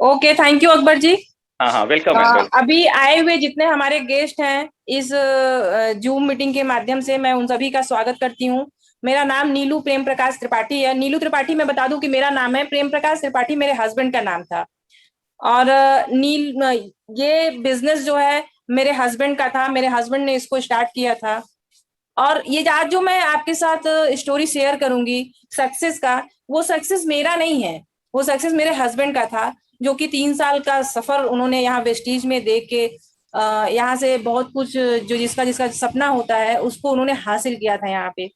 Okay, thank you Akbar जी। हाँ हाँ, welcome ma'am, welcome. अभी आए हुए जितने हमारे गेस्ट हैं इस जूम मीटिंग के माध्यम से मैं उन सभी का स्वागत करती हूँ। मेरा नाम नीलू प्रेम प्रकाश त्रिपाठी है। नीलू त्रिपाठी, मैं बता दूं कि मेरा नाम है। प्रेम प्रकाश त्रिपाठी मेरे हस्बैंड का नाम था। और ये बिजनेस जो है मेरे हस्बैंड का था। मेरे हस्बैंड ने इसको स्टार्ट किया था। और ये आज जो मैं आपके साथ स्टोरी शेयर करूंगी सक्सेस का, वो सक्सेस मेरा नहीं है। वो सक्सेस मेरे हस्बैंड का था, जो कि 3 साल का सफर उन्होंने यहाँ वेस्टीज में देख के यहाँ से बहुत कुछ जो जिसका जिसका सपना होता है उसको उन्होंने हासिल किया था यहाँ पे।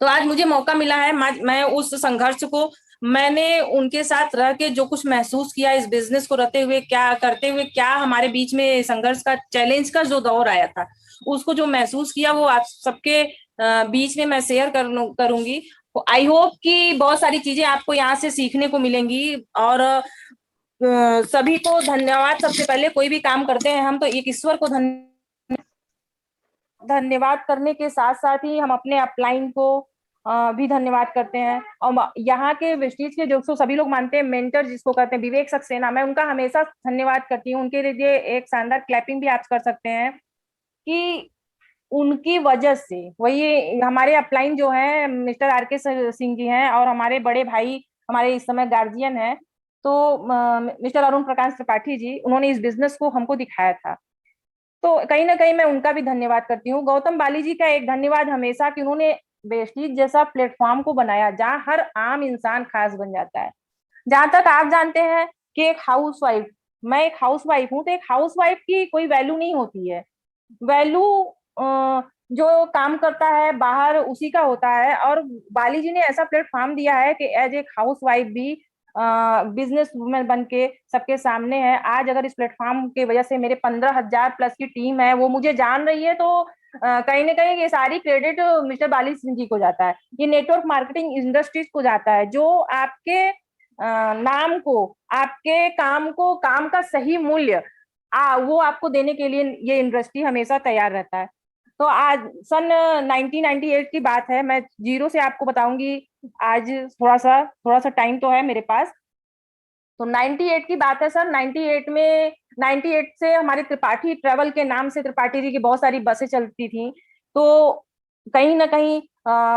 तो आज मुझे मौका मिला है, मैं उस संघर्ष को, मैंने उनके साथ रह के जो कुछ महसूस किया इस बिजनेस को रहते हुए, क्या करते हुए, क्या हमारे बीच में संघर्ष का, चैलेंज का जो दौर आया था, उसको जो महसूस किया वो आप सबके बीच में मैं शेयर करूंगी। आई होप कि बहुत सारी चीजें आपको यहाँ से सीखने को मिलेंगी। और सभी को धन्यवाद। सबसे पहले कोई भी काम करते हैं हम तो एक ईश्वर को धन्यवाद करने के साथ साथ ही हम अपने अपलाइन को भी धन्यवाद करते हैं। और यहाँ के वेस्टीज के जो सभी लोग मानते हैं मेंटर जिसको कहते हैं विवेक सक्सेना, मैं उनका हमेशा धन्यवाद करती हूँ। उनके लिए एक शानदार क्लैपिंग भी आप कर सकते हैं कि उनकी वजह से वही हमारे अपलाइन जो है मिस्टर आर के सिंह जी हैं, और हमारे बड़े भाई हमारे इस समय गार्जियन हैं, तो मिस्टर अरुण प्रकाश त्रिपाठी जी, उन्होंने इस बिजनेस को हमको दिखाया था। तो कहीं ना कहीं मैं उनका भी धन्यवाद करती हूँ। गौतम बाली जी का एक धन्यवाद हमेशा कि उन्होंने वेस्टीज जैसा प्लेटफॉर्म को बनाया जहां हर आम इंसान खास बन जाता है। जहां तक आप जानते हैं कि एक हाउस वाइफ, मैं एक हाउस वाइफ हूँ, तो एक हाउस वाइफ की कोई वैल्यू नहीं होती है। वैल्यू जो काम करता है बाहर उसी का होता है। और बाली जी ने ऐसा प्लेटफॉर्म दिया है कि एज एक हाउस वाइफ भी बिजनेस वुमेन बन के सबके सामने है। आज अगर इस प्लेटफॉर्म की वजह से मेरे 15,000 प्लस की टीम है वो मुझे जान रही है, तो कहीं ना कहीं ये सारी क्रेडिट मिस्टर बाली सिंह जी को जाता है। ये नेटवर्क मार्केटिंग इंडस्ट्रीज को जाता है, जो आपके नाम को, आपके काम को, काम का सही मूल्य वो आपको देने के लिए ये इंडस्ट्री हमेशा तैयार रहता है। तो आज सन 1998 की बात है, मैं जीरो से आपको बताऊंगी। आज थोड़ा सा टाइम तो है मेरे पास। तो 98 की बात है सर। 98 में, 98 से हमारे त्रिपाठी ट्रेवल के नाम से त्रिपाठी जी की बहुत सारी बसें चलती थी। तो कहीं ना कहीं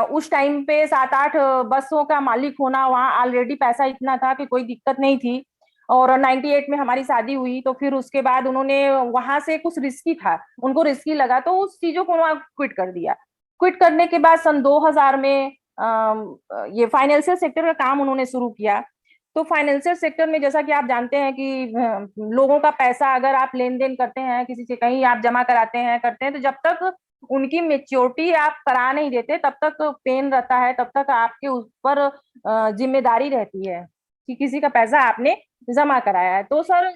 उस टाइम पे 7-8 बसों का मालिक होना, वहाँ ऑलरेडी पैसा इतना था कि कोई दिक्कत नहीं थी। और 98 में हमारी शादी हुई, तो फिर उसके बाद उन्होंने वहां से कुछ रिस्की था, उनको रिस्की लगा, तो उस चीजों को वहाँ क्विट कर दिया। क्विट करने के बाद सन 2000 में ये फाइनेंशियल सेक्टर का काम उन्होंने शुरू किया। तो फाइनेंशियल सेक्टर में जैसा कि आप जानते हैं कि लोगों का पैसा अगर आप लेन देन करते हैं, किसी से कहीं आप जमा कराते हैं, करते हैं, तो जब तक उनकी मेच्योरिटी आप करा नहीं देते तब तक पेन रहता है, तब तक आपके ऊपर जिम्मेदारी रहती है कि किसी का पैसा आपने जमा कराया है। तो सर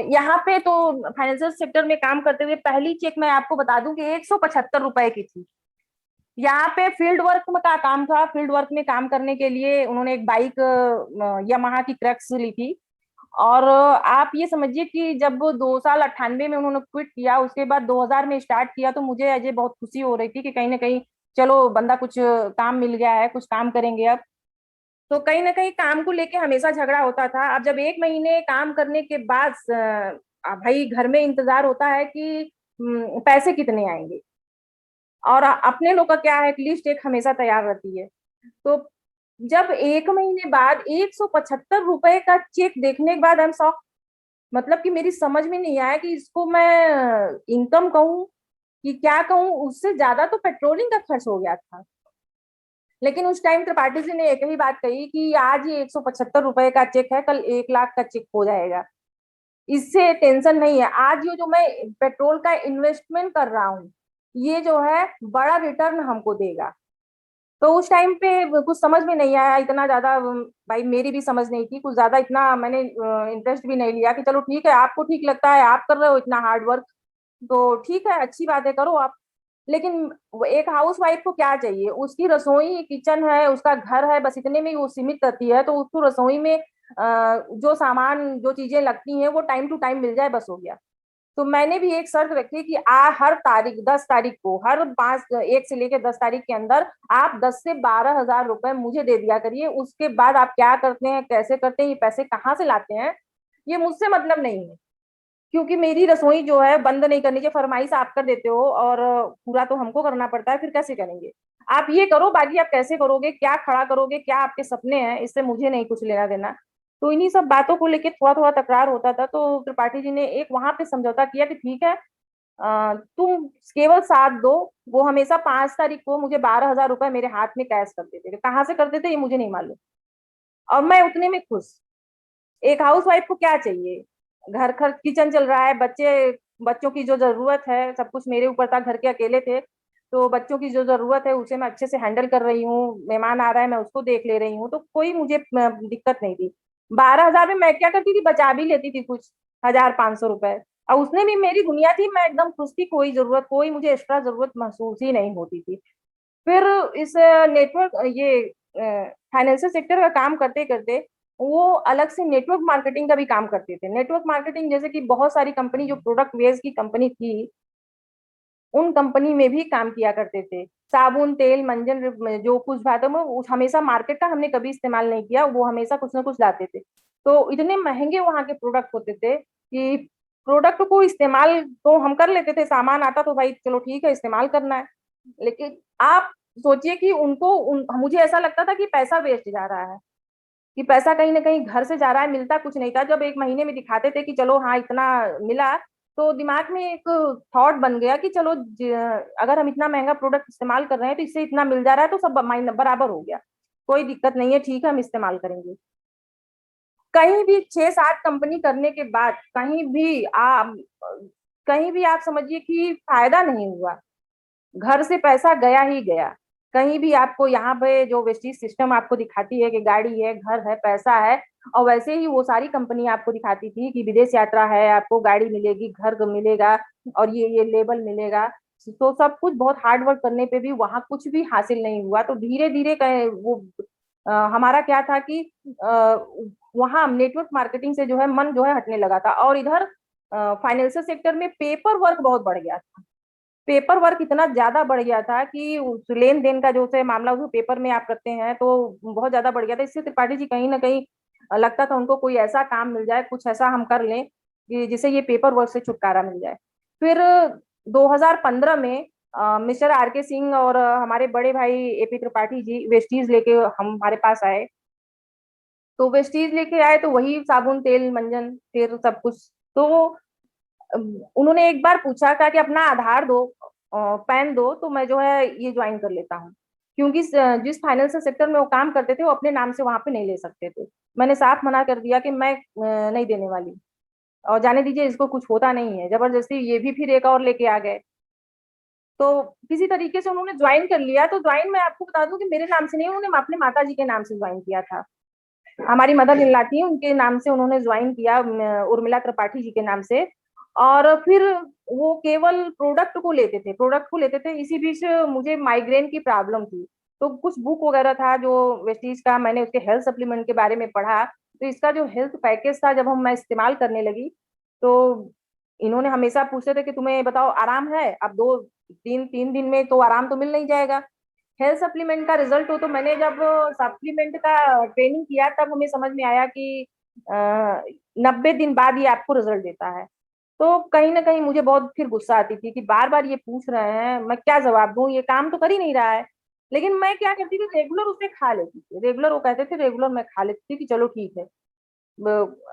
यहाँ पे तो फाइनेंशियल सेक्टर में काम करते हुए पहली चेक मैं आपको बता दूं कि 175 रुपए की थी। यहाँ पे फील्ड वर्क में का काम था। फील्ड वर्क में काम करने के लिए उन्होंने एक बाइक यामाहा की क्रक्स ली थी। और आप ये समझिए कि जब वो 2 साल 98 में उन्होंने क्विट किया, उसके बाद 2000 में स्टार्ट किया, तो मुझे अजय बहुत खुशी हो रही थी कि कहीं ना कहीं चलो बंदा कुछ काम मिल गया है, कुछ काम करेंगे अब। तो कहीं ना कहीं काम को लेके हमेशा झगड़ा होता था। अब जब 1 महीने काम करने के बाद भाई घर में इंतजार होता है कि पैसे कितने आएंगे। और अपने लोग का क्या है कि लिस्ट एक हमेशा तैयार रहती है। तो जब 1 महीने बाद 175 रुपए का चेक देखने के बाद हम शॉक, मतलब कि मेरी समझ में नहीं आया कि इसको मैं इनकम कहूँ कि क्या कहूँ। उससे ज्यादा तो पेट्रोलिंग का खर्च हो गया था। लेकिन उस टाइम त्रिपाठी जी ने एक ही बात कही कि आज ये 175 रुपए का चेक है, कल 1 लाख का चेक हो जाएगा, इससे टेंशन नहीं है। आज ये जो मैं पेट्रोल का इन्वेस्टमेंट कर रहा हूँ, ये जो है बड़ा रिटर्न हमको देगा। तो उस टाइम पे कुछ समझ में नहीं आया इतना ज्यादा। भाई मेरी भी समझ नहीं थी कुछ ज्यादा, इतना मैंने इंटरेस्ट भी नहीं लिया कि चलो ठीक है, आपको ठीक लगता है, आप कर रहे हो इतना हार्ड वर्क, तो ठीक है, अच्छी बात है, करो आप। लेकिन एक हाउस वाइफ को क्या चाहिए, उसकी रसोई किचन है, उसका घर है, बस इतने में ही वो सीमित रहती है। तो उसको रसोई में जो सामान, जो चीजें लगती हैं वो टाइम टू टाइम मिल जाए, बस हो गया। तो मैंने भी एक शर्त रखी कि हर तारीख 10 तारीख को, हर 1 से लेकर 10 तारीख के अंदर आप 10 से 12 हजार रुपए मुझे दे दिया करिए। उसके बाद आप क्या करते हैं, कैसे करते हैं, ये पैसे कहाँ से लाते हैं, ये मुझसे मतलब नहीं है, क्योंकि मेरी रसोई जो है बंद नहीं करनी चाहिए। फरमाइश आप कर देते हो और पूरा तो हमको करना पड़ता है, फिर कैसे करेंगे? आप ये करो, बाकी आप कैसे करोगे, क्या खड़ा करोगे, क्या आपके सपने हैं, इससे मुझे नहीं कुछ लेना देना। तो इन्हीं सब बातों को लेके थोड़ा थोड़ा तकरार होता था। तो त्रिपाठी जी ने एक वहां पे समझौता किया कि ठीक है, तुम केवल साथ दो। वो हमेशा 5 तारीख को मुझे 12,000 रुपए मेरे हाथ में कैश कर देते थे। कहाँ से करते थे ये मुझे नहीं मालूम, और मैं उतने में खुश। एक हाउस वाइफ को क्या चाहिए? घर खर्च, किचन चल रहा है, बच्चों की जो जरूरत है, सब कुछ मेरे ऊपर था, घर के अकेले थे। तो बच्चों की जो जरूरत है उसे मैं अच्छे से हैंडल कर रही हूँ, मेहमान आ रहा है मैं उसको देख ले रही हूँ, तो कोई मुझे दिक्कत नहीं थी। 12,000 में मैं क्या करती थी, बचा भी लेती थी कुछ 1,500 रुपए, और उसने भी मेरी दुनिया थी, मैं एकदम खुश थी। कोई मुझे एक्स्ट्रा जरूरत महसूस ही नहीं होती थी। फिर इस नेटवर्क ये फाइनेंशियल सेक्टर का काम करते करते वो अलग से नेटवर्क मार्केटिंग का भी काम करते थे। नेटवर्क मार्केटिंग जैसे कि बहुत सारी कंपनी जो प्रोडक्ट बेस्ड की कंपनी थी, उन कंपनी में भी काम किया करते थे। साबुन, तेल, मंजन, जो कुछ था, तो हमेशा मार्केट का हमने कभी इस्तेमाल नहीं किया, वो हमेशा कुछ ना कुछ लाते थे। तो इतने महंगे वहां के प्रोडक्ट होते थे कि प्रोडक्ट को इस्तेमाल तो हम कर लेते थे, सामान आता तो भाई चलो ठीक है इस्तेमाल करना है। लेकिन आप सोचिए कि मुझे ऐसा लगता था कि पैसा वेस्ट जा रहा है, कि पैसा कहीं ना कहीं घर से जा रहा है, मिलता कुछ नहीं था। जब एक महीने में दिखाते थे कि चलो हाँ इतना मिला, तो दिमाग में एक थॉट बन गया कि चलो अगर हम इतना महंगा प्रोडक्ट इस्तेमाल कर रहे हैं तो इससे इतना मिल जा रहा है, तो सब माइन बराबर हो गया, कोई दिक्कत नहीं है, ठीक है हम इस्तेमाल करेंगे। कहीं भी 6-7 कंपनी करने के बाद कहीं भी आप समझिए कि फायदा नहीं हुआ। घर से पैसा गया ही गया। कहीं भी आपको यहाँ पे जो वेस्टीज सिस्टम आपको दिखाती है कि गाड़ी है, घर है, पैसा है, और वैसे ही वो सारी कंपनी आपको दिखाती थी कि विदेश यात्रा है, आपको गाड़ी मिलेगी, घर मिलेगा, और ये लेबल मिलेगा। तो सब कुछ बहुत हार्ड वर्क करने पे भी वहां कुछ भी हासिल नहीं हुआ। तो धीरे धीरे वो हमारा क्या था कि वहां नेटवर्क मार्केटिंग से जो है मन जो है हटने लगा था, और इधर फाइनेंशियल सेक्टर में पेपर वर्क बहुत बढ़ गया था। पेपर वर्क इतना ज्यादा बढ़ गया था कि उस लेन देन का जो से मामला जो पेपर में आप करते हैं तो बहुत ज्यादा बढ़ गया था। इससे त्रिपाठी जी कहीं ना कहीं लगता था उनको कोई ऐसा काम मिल जाए, कुछ ऐसा हम कर लें कि जिससे ये पेपर वर्क से छुटकारा मिल जाए। फिर 2015 में मिस्टर आर के सिंह और हमारे बड़े भाई एपी त्रिपाठी जी वेस्टीज लेके हम हमारे पास आए। तो वेस्टीज लेके आए तो वही साबुन, तेल, मंजन, फिर सब कुछ। तो उन्होंने एक बार पूछा था कि अपना आधार दो, पैन दो, तो मैं जो है ये ज्वाइन कर लेता हूँ। क्योंकि जिस फाइनेंशियल सेक्टर में वो काम करते थे वो अपने नाम से वहां पे नहीं ले सकते थे। मैंने साफ मना कर दिया कि मैं नहीं देने वाली, और जाने दीजिए इसको, कुछ होता नहीं है। जबरदस्ती ये भी फिर एक और लेके आ गए। तो किसी तरीके से उन्होंने ज्वाइन कर लिया। तो ज्वाइन मैं आपको बता दूं कि मेरे नाम से नहीं, उन्होंने अपने माता जी के नाम से ज्वाइन किया था। हमारी मदर इन लॉ थी, उनके नाम से उन्होंने ज्वाइन किया, उर्मिला त्रिपाठी जी के नाम से। और फिर वो केवल प्रोडक्ट को लेते थे। इसी बीच मुझे माइग्रेन की प्रॉब्लम थी, तो कुछ बुक वगैरह था जो वेस्टीज का, मैंने उसके हेल्थ सप्लीमेंट के बारे में पढ़ा। तो इसका जो हेल्थ पैकेज था, जब हम मैं इस्तेमाल करने लगी, तो इन्होंने हमेशा पूछते थे कि तुम्हें बताओ आराम है? अब 2 3 3 दिन में तो आराम तो मिल नहीं जाएगा। हेल्थ सप्लीमेंट का रिजल्ट हो, तो मैंने जब सप्लीमेंट का ट्रेनिंग किया तब हमें समझ में आया कि 90 दिन बाद ये आपको रिजल्ट देता है। तो कहीं ना कहीं मुझे बहुत फिर गुस्सा आती थी कि बार बार ये पूछ रहे हैं, मैं क्या जवाब दूं, ये काम तो कर ही नहीं रहा है। लेकिन मैं क्या करती थी, रेगुलर उसे खा लेती थी। रेगुलर वो कहते थे, रेगुलर मैं खा लेती थी कि चलो ठीक है,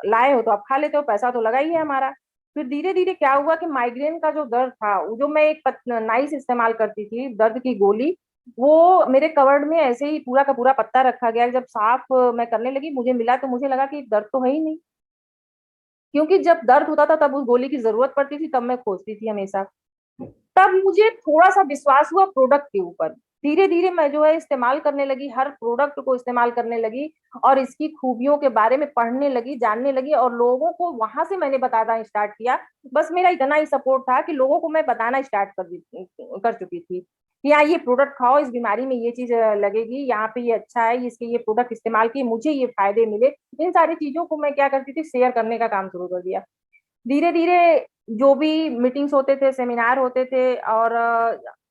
लाए हो तो आप खा लेते हो, पैसा तो लगा ही है हमारा। फिर धीरे धीरे क्या हुआ कि माइग्रेन का जो दर्द था, वो जो मैं एक नाइस इस्तेमाल करती थी दर्द की गोली, वो मेरे कवर्ड में ऐसे ही पूरा का पूरा पत्ता रखा गया। जब साफ मैं करने लगी, मुझे मिला तो मुझे लगा कि दर्द तो है ही नहीं। क्योंकि जब दर्द होता था तब उस गोली की जरूरत पड़ती थी, तब मैं खोजती थी हमेशा। तब मुझे थोड़ा सा विश्वास हुआ प्रोडक्ट के ऊपर। धीरे धीरे मैं जो है इस्तेमाल करने लगी, हर प्रोडक्ट को इस्तेमाल करने लगी, और इसकी खूबियों के बारे में पढ़ने लगी, जानने लगी, और लोगों को वहां से मैंने बताना स्टार्ट किया। बस मेरा इतना ही सपोर्ट था कि लोगों को मैं बताना स्टार्ट कर चुकी थी कि हाँ ये प्रोडक्ट खाओ, इस बीमारी में ये चीज लगेगी, यहाँ पे ये अच्छा है, इसके ये प्रोडक्ट इस्तेमाल किए मुझे ये फायदे मिले। इन सारी चीजों को मैं क्या करती थी, शेयर करने का काम शुरू कर दिया। धीरे धीरे जो भी मीटिंग्स होते थे, सेमिनार होते थे, और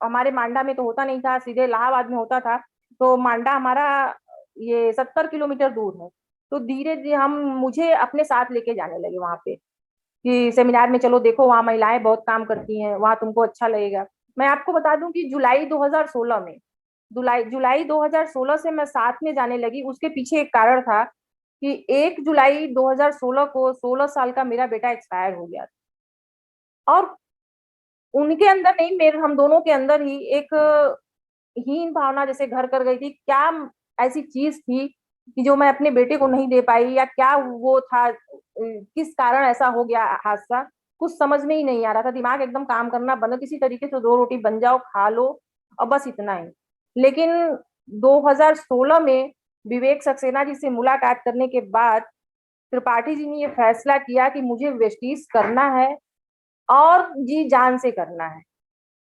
हमारे मांडा में तो होता नहीं था, सीधे इलाहाबाद में होता था। तो मांडा हमारा ये 70 किलोमीटर दूर है। तो धीरे धीरे हम मुझे अपने साथ लेके जाने लगे वहां पे कि सेमिनार में चलो देखो वहां महिलाएं बहुत काम करती हैं, वहां तुमको अच्छा लगेगा। मैं आपको बता दूं कि जुलाई 2016 से मैं साथ में जाने लगी। उसके पीछे एक कारण था कि 1 जुलाई 2016 को 16 साल का मेरा बेटा एक्सपायर हो गया और उनके अंदर नहीं, मेरे हम दोनों के अंदर ही एक हीन भावना जैसे घर कर गई थी। क्या ऐसी चीज थी कि जो मैं अपने बेटे को नहीं दे पाई, या क्या वो था, किस कारण ऐसा हो गया हादसा, कुछ समझ में ही नहीं आ रहा था। दिमाग एकदम काम करना बंद, किसी तरीके से दो रोटी बन जाओ खा लो और बस इतना ही। लेकिन 2016 में विवेक सक्सेना जी से मुलाकात करने के बाद त्रिपाठी जी ने ये फैसला किया कि मुझे वेस्टीज करना है और जी जान से करना है।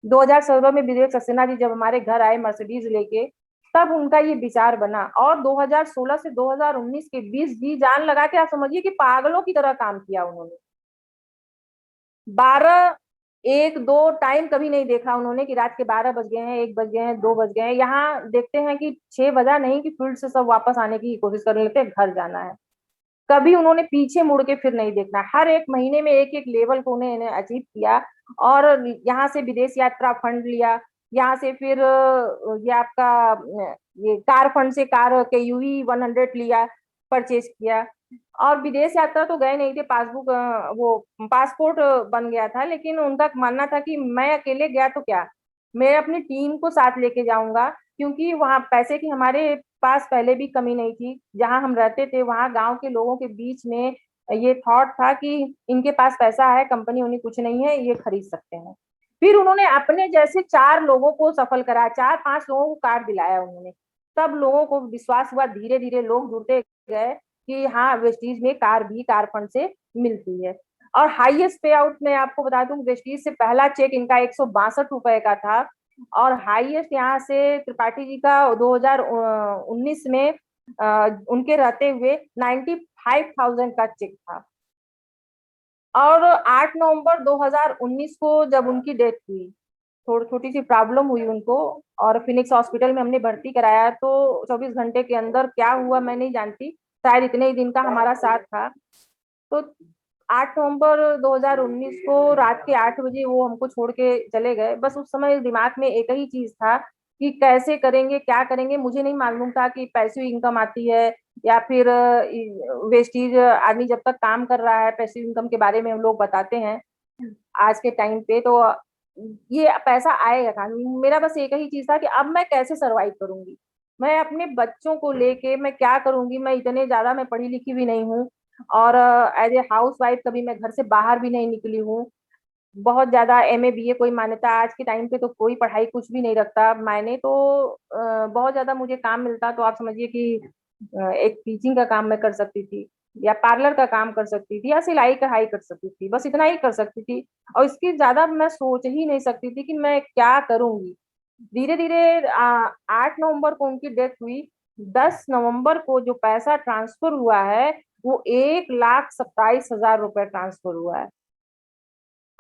2016 में विवेक सक्सेना जी जब हमारे घर आए मर्सिडीज लेके, तब उनका ये विचार बना। और 2016 से 2019 के बीच जी जान लगा के आप समझिए कि पागलों की तरह काम किया उन्होंने। 12 एक दो टाइम कभी नहीं देखा उन्होंने कि रात के 12 बज गए हैं, 1 बज गए हैं, 2 बज गए हैं। यहाँ देखते हैं कि 6 बजा नहीं कि फील्ड से सब वापस आने की कोशिश कर लेते हैं, घर जाना है। कभी उन्होंने पीछे मुड़ के फिर नहीं देखना। हर एक महीने में एक एक लेवल को उन्हें अचीव किया। और यहाँ से विदेश यात्रा फंड लिया, यहाँ से फिर ये आपका ये कार फंड से कार के यूवी 100 लिया, परचेज किया। और विदेश यात्रा तो गए नहीं थे, पासबुक वो पासपोर्ट बन गया था। लेकिन उनका मानना था कि मैं अकेले गया तो क्या, मैं अपनी टीम को साथ लेके जाऊंगा। क्योंकि वहां पैसे की हमारे पास पहले भी कमी नहीं थी। जहां हम रहते थे वहां गांव के लोगों के बीच में ये थॉट था कि इनके पास पैसा है, कंपनी उन्हें कुछ नहीं है, ये खरीद सकते हैं। फिर उन्होंने अपने जैसे 4 लोगों को सफल कराया, 4-5 लोगों को कार दिलाया उन्होंने। तब लोगों को विश्वास हुआ, धीरे धीरे लोग जुड़ते गए कि हाँ वेस्टीज में कार भी कार फंड से मिलती है। और हाईएस्ट पे आउट मैं आपको बता दूं, वेस्टीज से पहला चेक इनका 162 रुपए का था। और हाईएस्ट यहाँ से त्रिपाठी जी का 2019 में उनके रहते हुए 95,000 का चेक था। और 8 नवंबर 2019 को जब उनकी डेथ हुई, थोड़ी छोटी सी प्रॉब्लम हुई उनको, और फिनिक्स हॉस्पिटल में हमने भर्ती कराया। तो 24 घंटे के अंदर क्या हुआ मैं नहीं जानती, शायद इतने ही दिन का हमारा साथ था। तो 8 नवंबर 2019 को रात के 8 बजे वो हमको छोड़ के चले गए। बस उस समय दिमाग में एक ही चीज था कि कैसे करेंगे, क्या करेंगे। मुझे नहीं मालूम था कि पैसिव इनकम आती है या फिर वेस्टीज। आदमी जब तक काम कर रहा है, पैसिव इनकम के बारे में हम लोग बताते हैं आज के टाइम पे, तो ये पैसा आएगा कहाँ। मेरा बस एक ही चीज था कि अब मैं कैसे सरवाइव करूंगी, मैं अपने बच्चों को लेके मैं क्या करूंगी। मैं इतने ज्यादा मैं पढ़ी लिखी भी नहीं हूँ, और एज ए हाउस वाइफ कभी मैं घर से बाहर भी नहीं निकली हूँ। बहुत ज्यादा एमए बीए कोई मान्यता आज के टाइम पे तो कोई पढ़ाई कुछ भी नहीं रखता। मैंने तो बहुत ज्यादा मुझे काम मिलता तो आप समझिए कि एक टीचिंग का काम मैं कर सकती थी, या पार्लर का काम कर सकती थी, या सिलाई कढ़ाई कर सकती थी, बस इतना ही कर सकती थी। और इसकी ज्यादा मैं सोच ही नहीं सकती थी कि मैं क्या करूंगी। धीरे धीरे 8 नवंबर को उनकी डेथ हुई। 10 नवंबर को जो पैसा ट्रांसफर हुआ है वो 1,27,000 रुपए ट्रांसफर हुआ है।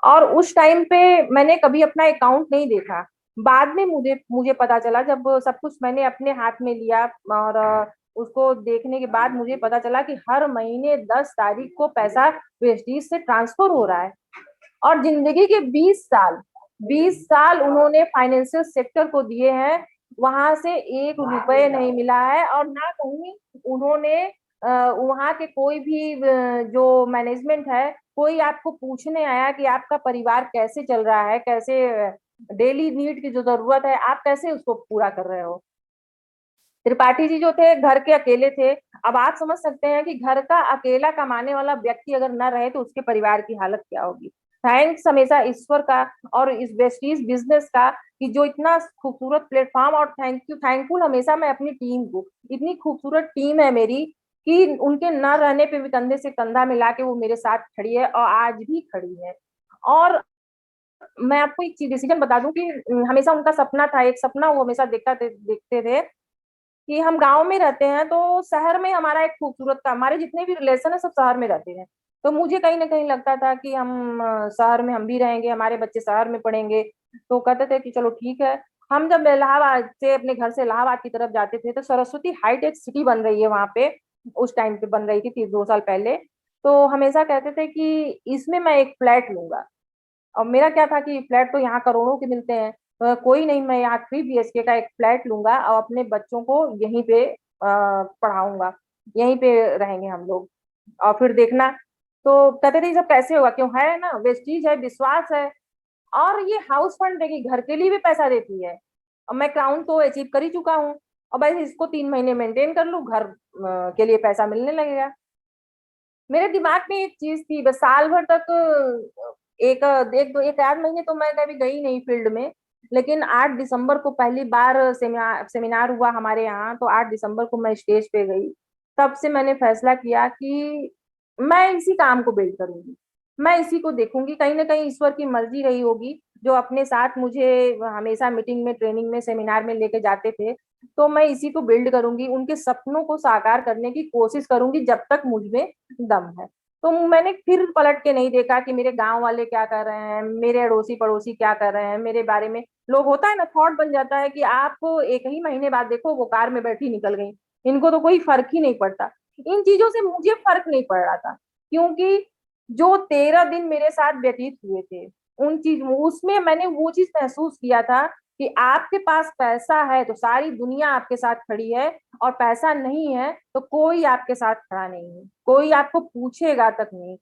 और उस टाइम पे मैंने कभी अपना अकाउंट नहीं देखा। बाद में मुझे मुझे पता चला, जब सब कुछ मैंने अपने हाथ में लिया और उसको देखने के बाद मुझे पता चला कि हर महीने 10 तारीख को पैसा वेस्टीज से ट्रांसफर हो रहा है। और जिंदगी के 20 साल, 20 साल उन्होंने फाइनेंशियल सेक्टर को दिए हैं, वहां से 1 रुपए नहीं मिला है। और ना कहीं उन्होंने वहां के कोई भी जो मैनेजमेंट है, कोई आपको पूछने आया कि आपका परिवार कैसे चल रहा है, कैसे डेली नीड की जो जरूरत है आप कैसे उसको पूरा कर रहे हो। त्रिपाठी जी जो थे घर के अकेले थे। अब आप समझ सकते हैं कि घर का अकेला कमाने वाला व्यक्ति अगर न रहे तो उसके परिवार की हालत क्या होगी। थैंक्स हमेशा ईश्वर का और इस वेस्टीज बिजनेस का कि जो इतना खूबसूरत प्लेटफॉर्म। और थैंकफुल हमेशा मैं अपनी टीम को, इतनी खूबसूरत टीम है मेरी कि उनके न रहने पे भी कंधे से कंधा मिला के वो मेरे साथ खड़ी है और आज भी खड़ी है। और मैं आपको एक चीज डिसीजन बता दूं कि हमेशा उनका सपना था, एक सपना वो हमेशा देखते थे कि हम गांव में रहते हैं तो शहर में हमारा एक खूबसूरत था, हमारे जितने भी रिलेशन है सब शहर में रहते हैं। तो मुझे कहीं ना कहीं लगता था कि हम शहर में हम भी रहेंगे, हमारे बच्चे शहर में पढ़ेंगे। तो कहते थे कि चलो ठीक है। हम जब इलाहाबाद से अपने घर से इलाहाबाद की तरफ जाते थे तो सरस्वती हाईटेक सिटी बन रही है वहां पे, उस टाइम पे बन रही थी 2 साल पहले। तो हमेशा कहते थे कि इसमें मैं एक फ्लैट लूंगा। और मेरा क्या था कि फ्लैट तो यहाँ करोड़ों के मिलते हैं, कोई नहीं, मैं यहाँ 3 BHK का एक फ्लैट लूंगा और अपने बच्चों को यहीं पे पढ़ाऊंगा, यहीं पे रहेंगे हम लोग, और फिर देखना। तो कहते थे ये सब कैसे होगा, क्यों है ना, वेस्टीज है, विश्वास है। और ये हाउस फंड देगी, घर के लिए भी पैसा देती है। और मैं क्राउन तो अचीव कर ही चुका हूँ, और बस इसको 3 महीने मेंटेन कर लूँ, घर के लिए पैसा मिलने लगेगा। मेरे दिमाग में एक चीज थी, बस साल भर तक एक एक दो एक आध महीने तो मैं कभी गई नहीं फील्ड में। लेकिन 8 दिसंबर को पहली बार सेमिनार हुआ हमारे यहाँ, तो 8 दिसंबर को मैं स्टेज पे गई। तब से मैंने फैसला किया कि मैं इसी काम को बिल्ड करूंगी, मैं इसी को देखूंगी, कहीं ना कहीं ईश्वर की मर्जी रही होगी, जो अपने साथ मुझे हमेशा मीटिंग में, ट्रेनिंग में, सेमिनार में लेके जाते थे। तो मैं इसी को बिल्ड करूंगी, उनके सपनों को साकार करने की कोशिश करूंगी जब तक मुझ में दम है। तो मैंने फिर पलट के नहीं देखा कि मेरे गांव वाले क्या कर रहे हैं, मेरे अड़ोसी पड़ोसी क्या कर रहे हैं मेरे बारे में। लोग होता है ना, थॉट बन जाता है कि आपको एक ही महीने बाद देखो वो कार में बैठी निकल गई, इनको तो कोई फर्क ही नहीं पड़ता। इन चीजों से मुझे फर्क नहीं पड़ रहा था, क्योंकि जो 13 दिन मेरे साथ व्यतीत हुए थे, उन चीज उसमें मैंने वो चीज महसूस किया था कि आपके पास पैसा है तो सारी दुनिया आपके साथ खड़ी है, और पैसा नहीं है तो कोई आपके साथ खड़ा नहीं है, कोई आपको पूछेगा तक नहीं।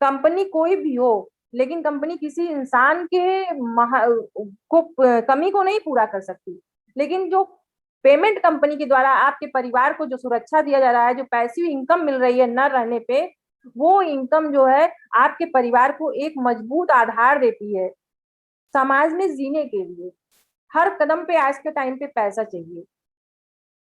कंपनी कोई भी हो, लेकिन कंपनी किसी इंसान के कमी को नहीं पूरा कर सकती। लेकिन जो पेमेंट कंपनी के द्वारा आपके परिवार को जो सुरक्षा दिया जा रहा है, जो पैसिव इनकम मिल रही है न रहने पे, वो इनकम जो है आपके परिवार को एक मजबूत आधार देती है समाज में जीने के लिए। हर कदम पे आज के टाइम पे पैसा चाहिए।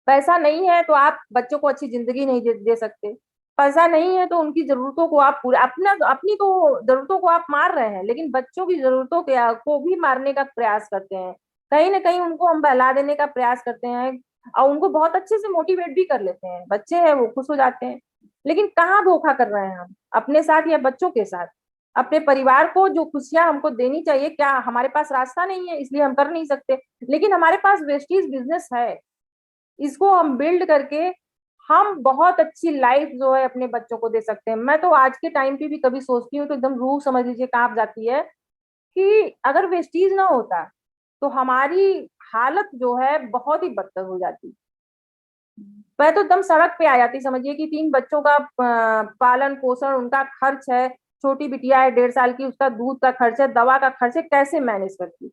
पैसा नहीं है तो आप बच्चों को अच्छी जिंदगी नहीं दे सकते। पैसा नहीं है तो उनकी जरूरतों को आप पूरा, अपनी तो जरूरतों को आप मार रहे हैं, लेकिन बच्चों की जरूरतों को भी मारने का प्रयास करते हैं। कहीं ना कहीं उनको हम बहला देने का प्रयास करते हैं, और उनको बहुत अच्छे से मोटिवेट भी कर लेते हैं, बच्चे हैं वो खुश हो जाते हैं। लेकिन कहाँ धोखा कर रहे हैं हम अपने साथ या बच्चों के साथ? अपने परिवार को जो खुशियां हमको देनी चाहिए, क्या हमारे पास रास्ता नहीं है इसलिए हम कर नहीं सकते? लेकिन हमारे पास वेस्टीज बिजनेस है, इसको हम बिल्ड करके हम बहुत अच्छी लाइफ जो है अपने बच्चों को दे सकते हैं। मैं तो आज के टाइम पे भी कभी सोचती हूँ तो एकदम रूह समझ लीजिए कांप जाती है कि अगर वेस्टीज ना होता तो हमारी हालत जो है बहुत ही बदतर हो जाती। मैं तो एकदम सड़क पे आ जाती, समझिए कि 3 बच्चों का पालन पोषण, उनका खर्च है, छोटी बिटिया है 1.5 साल की, उसका दूध का खर्च है, दवा का खर्च है, कैसे मैनेज करती।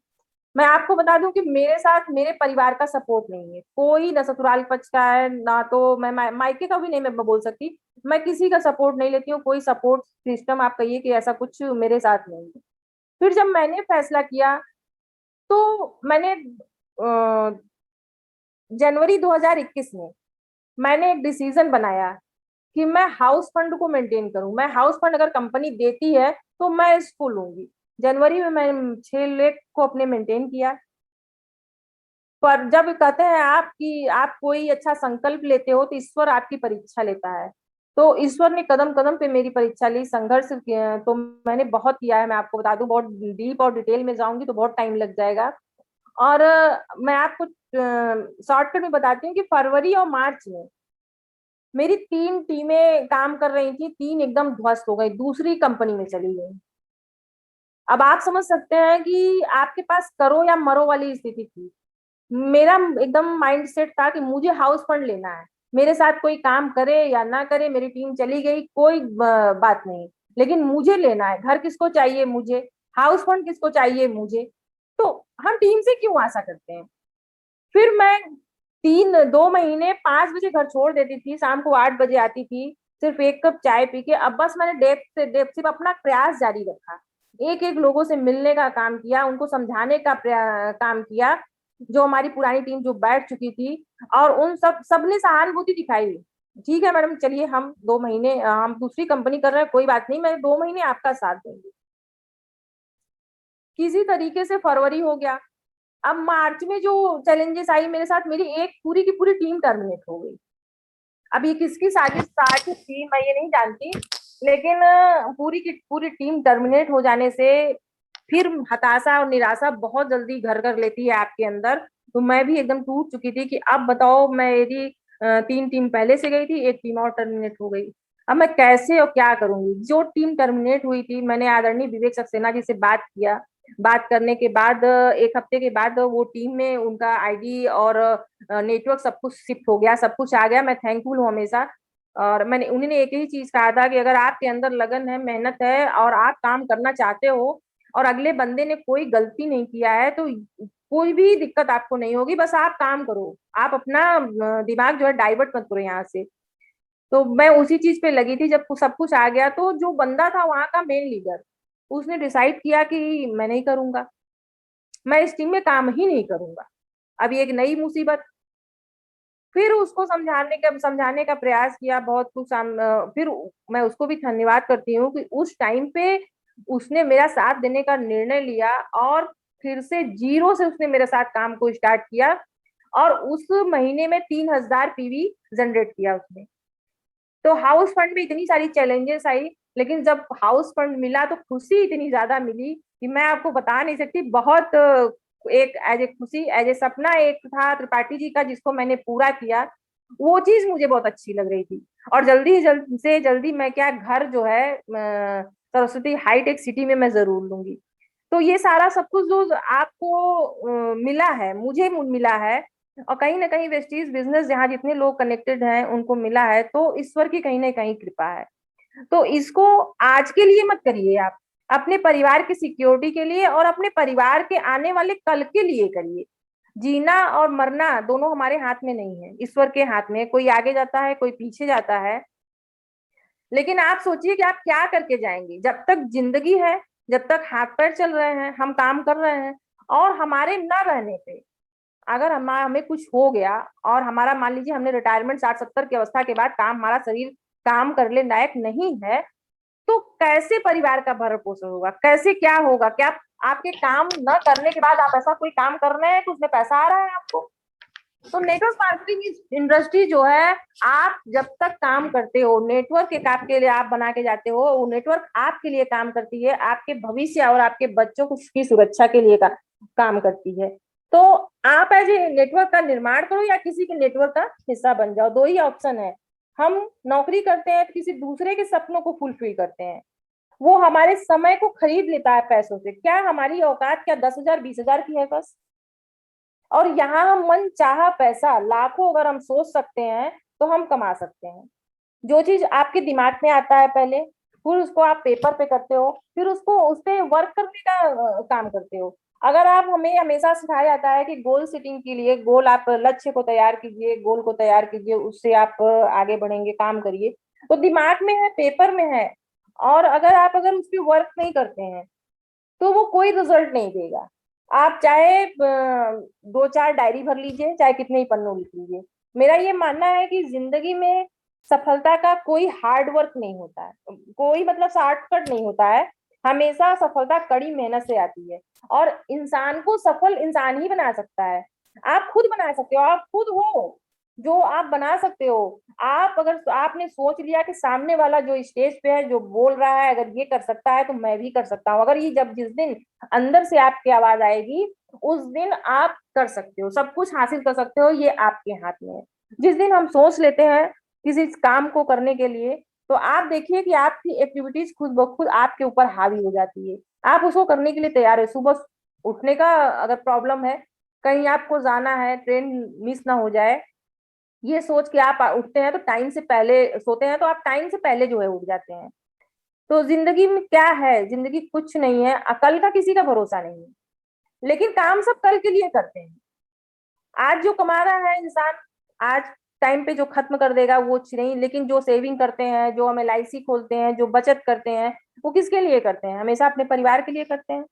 मैं आपको बता दूं कि मेरे साथ मेरे परिवार का सपोर्ट नहीं है, कोई ना ससुराल पक्ष का है ना, तो मैं मायके का भी नहीं मैं बोल सकती। मैं किसी का सपोर्ट नहीं लेती हूँ, कोई सपोर्ट सिस्टम आप कहिए कि ऐसा कुछ मेरे साथ नहीं है। फिर जब मैंने फैसला किया तो मैंने जनवरी 2021 में मैंने एक डिसीजन बनाया कि मैं हाउस फंड को मेंटेन करूं। मैं हाउस फंड अगर कंपनी देती है तो मैं इसको लूंगी। जनवरी में मैं 6 लाख को अपने मेंटेन किया। पर जब कहते हैं आप कोई अच्छा संकल्प लेते हो तो ईश्वर आपकी परीक्षा लेता है। तो ईश्वर ने कदम कदम पे मेरी परीक्षा ली, संघर्ष तो मैंने बहुत किया है। मैं आपको बता दूं, बहुत डीप और डिटेल में जाऊंगी तो बहुत टाइम लग जाएगा। और मैं आपको शॉर्टकट में बताती हूँ कि फरवरी और मार्च में मेरी 3 टीमें काम कर रही थी, 3 एकदम ध्वस्त हो गई, दूसरी कंपनी में चली गई। अब आप समझ सकते हैं कि आपके पास करो या मरो वाली स्थिति थी। मेरा एकदम माइंड सेट था कि मुझे हाउस फंड लेना है, मेरे साथ कोई काम करे या ना करे, मेरी टीम चली गई कोई बात नहीं, लेकिन मुझे लेना है। घर किसको चाहिए? मुझे। हाउस फंड किसको चाहिए? मुझे। तो हम टीम से क्यों आशा करते हैं? फिर मैं 2 महीने 5 बजे घर छोड़ देती थी, शाम को 8 बजे आती थी, सिर्फ एक कप चाय पी के। अब बस मैंने डेप्थ सिर्फ अपना प्रयास जारी रखा, एक एक लोगों से मिलने का काम किया, उनको समझाने का काम किया, जो हमारी पुरानी टीम जो बैठ चुकी थी। और उन सबने सहानुभूति दिखाई। ठीक है मैडम, चलिए हम 2 महीने हम दूसरी कंपनी कर रहे हैं, कोई बात नहीं, मैं 2 महीने आपका साथ दूंगी। किसी तरीके से फरवरी हो गया। अब मार्च में जो चैलेंजेस आई मेरे साथ, मेरी एक पूरी की पूरी टीम टर्मिनेट हो गई। अब ये किसकी साजिश साजिश थी मैं ये नहीं जानती, लेकिन पूरी की पूरी टीम टर्मिनेट हो जाने से फिर हताशा और निराशा बहुत जल्दी घर कर लेती है आपके अंदर। तो मैं भी एकदम टूट चुकी थी कि अब बताओ मेरी 3 टीम पहले से गई थी, एक टीम और टर्मिनेट हो गई। अब मैं कैसे और क्या करूंगी? जो टीम टर्मिनेट हुई थी, मैंने आदरणीय विवेक सक्सेना जी से बात किया। बात करने के बाद 1 हफ्ते के बाद वो टीम में उनका आईडी और नेटवर्क सब कुछ शिफ्ट हो गया, सब कुछ आ गया। मैं थैंकफुल हूँ हमेशा। और मैंने उन्होंने एक ही चीज कहा था कि अगर आपके अंदर लगन है, मेहनत है और आप काम करना चाहते हो और अगले बंदे ने कोई गलती नहीं किया है, तो कोई भी दिक्कत आपको नहीं होगी। बस आप काम करो, आप अपना दिमाग जो है डाइवर्ट मत करो यहाँ से। तो मैं उसी चीज पे लगी थी। जब सब कुछ आ गया तो जो बंदा था वहां का मेन लीडर, उसने डिसाइड किया कि मैं नहीं करूंगा, मैं इस टीम में काम ही नहीं करूंगा। अभी एक नई मुसीबत। फिर उसको समझाने का प्रयास किया, बहुत कुछ फिर मैं उसको भी धन्यवाद करती हूँ कि उस टाइम पे उसने मेरा साथ देने का निर्णय लिया और फिर से जीरो से उसने मेरे साथ काम को स्टार्ट किया। और उस महीने में 3,000 पीवी जनरेट किया उसने। तो हाउस फंड में इतनी सारी चैलेंजेस आई, लेकिन जब हाउस फंड मिला तो खुशी इतनी ज्यादा मिली कि मैं आपको बता नहीं सकती। बहुत एक एज ए खुशी, एज ए सपना एक था त्रिपाठी जी का, जिसको मैंने पूरा किया। वो चीज मुझे बहुत अच्छी लग रही थी। और जल्दी मैं क्या, घर जो है सरस्वती हाईटेक सिटी में मैं जरूर लूंगी। तो ये सारा सब कुछ जो आपको मिला है, मुझे मिला है, और कहीं ना कहीं वेस्टीज बिजनेस जहाँ जितने लोग कनेक्टेड हैं उनको मिला है, तो ईश्वर की कहीं ना कहीं कृपा है। तो इसको आज के लिए मत करिए आप, अपने परिवार की सिक्योरिटी के लिए और अपने परिवार के आने वाले कल के लिए करिए। जीना और मरना दोनों हमारे हाथ में नहीं है, ईश्वर के हाथ में। कोई आगे जाता है, कोई पीछे जाता है। लेकिन आप सोचिए कि आप क्या करके जाएंगे। जब तक जिंदगी है, जब तक हाथ पैर चल रहे हैं, हम काम कर रहे हैं, और हमारे न रहने पे अगर हमें कुछ हो गया, और हमारा मान लीजिए हमने रिटायरमेंट 60-70 की अवस्था के बाद, काम हमारा शरीर काम करने लायक नहीं है, तो कैसे परिवार का भरण पोषण होगा? कैसे क्या होगा? क्या आपके काम न करने के बाद आप ऐसा कोई काम कर रहे हैं कि उसमें पैसा आ रहा है आपको? तो नेटवर्क मार्केटिंग इंडस्ट्री जो है, आप जब तक काम करते हो, नेटवर्क एक आपके लिए आप बना के जाते हो, वो नेटवर्क आपके लिए काम करती है, आपके भविष्य और आपके बच्चों की सुरक्षा के लिए काम करती है। तो आप एज ए नेटवर्क का निर्माण करो या किसी के नेटवर्क का हिस्सा बन जाओ, दो ही ऑप्शन है। हम नौकरी करते हैं तो किसी दूसरे के सपनों को फुलफिल करते हैं। वो हमारे समय को खरीद लेता है पैसों से। क्या हमारी औकात क्या 10,000 20,000 की है बस? और यहाँ हम मन चाहा पैसा लाखों अगर हम सोच सकते हैं तो हम कमा सकते हैं। जो चीज आपके दिमाग में आता है पहले, फिर उसको आप पेपर पे करते हो, फिर उसको उस पे वर्क करने का काम करते हो। अगर आप, हमें हमेशा सिखाया जाता है कि गोल सेटिंग के लिए, गोल आप लक्ष्य को तैयार कीजिए, गोल को तैयार कीजिए, उससे आप आगे बढ़ेंगे, काम करिए। तो दिमाग में है, पेपर में है, और अगर उस पर वर्क नहीं करते हैं तो वो कोई रिजल्ट नहीं देगा। आप चाहे 2-4 डायरी भर लीजिए, चाहे कितने ही पन्नों लिख लीजिए। मेरा ये मानना है कि जिंदगी में सफलता का कोई हार्ड वर्क नहीं होता है, कोई मतलब शॉर्टकट नहीं होता है। हमेशा सफलता कड़ी मेहनत से आती है। और इंसान को सफल इंसान ही बना सकता है। आप खुद बना सकते हो, आप खुद हो जो आप बना सकते हो। आप अगर आपने सोच लिया कि सामने वाला जो स्टेज पे है, जो बोल रहा है, अगर ये कर सकता है तो मैं भी कर सकता हूँ, अगर ये जब जिस दिन अंदर से आपकी आवाज आएगी, उस दिन आप कर सकते हो, सब कुछ हासिल कर सकते हो। ये आपके हाथ में है। जिस दिन हम सोच लेते हैं किसी काम को करने के लिए, तो आप देखिए कि आपकी एक्टिविटीज खुद ब खुद आपके ऊपर हावी हो जाती है। आप उसको करने के लिए तैयार है। सुबह उठने का अगर प्रॉब्लम है, कहीं आपको जाना है, ट्रेन मिस ना हो जाए, ये सोच के आप उठते हैं तो टाइम से पहले सोते हैं, तो आप टाइम से पहले जो है उठ जाते हैं। तो जिंदगी में क्या है, जिंदगी कुछ नहीं है, कल का किसी का भरोसा नहीं है। लेकिन काम सब कल के लिए करते हैं। आज जो कमा रहा है इंसान, आज टाइम पे जो खत्म कर देगा वो नहीं। लेकिन जो सेविंग करते हैं, जो हम LIC खोलते हैं, जो बचत करते हैं, वो किसके लिए करते हैं? हमेशा अपने परिवार के लिए करते हैं,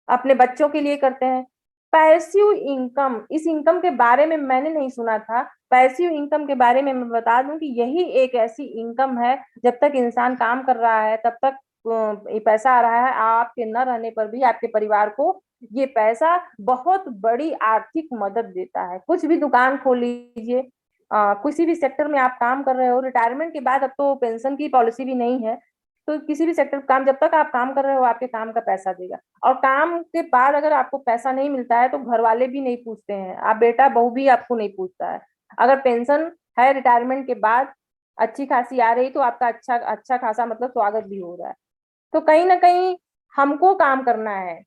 अपने बच्चों के लिए करते हैं। पैसिव इनकम, इस इनकम के बारे में मैंने नहीं सुना था। पैसिव इनकम के बारे में मैं बता दूं कि यही एक ऐसी इनकम है, जब तक इंसान काम कर रहा है तब तक ये पैसा आ रहा है। आपके न रहने पर भी आपके परिवार को ये पैसा बहुत बड़ी आर्थिक मदद देता है। कुछ भी दुकान खोल लीजिए, किसी भी सेक्टर में आप काम कर रहे हो, रिटायरमेंट के बाद अब तो पेंशन की पॉलिसी भी नहीं है, तो किसी भी सेक्टर काम, जब तक आप काम कर रहे हो आपके काम का पैसा देगा। और काम के बाद अगर आपको पैसा नहीं मिलता है तो घर वाले भी नहीं पूछते हैं, आप बेटा बहू भी आपको नहीं पूछता है। अगर पेंशन है, रिटायरमेंट के बाद अच्छी खासी आ रही, तो आपका अच्छा अच्छा खासा मतलब स्वागत भी हो रहा है। तो कहीं ना कहीं हमको काम करना है।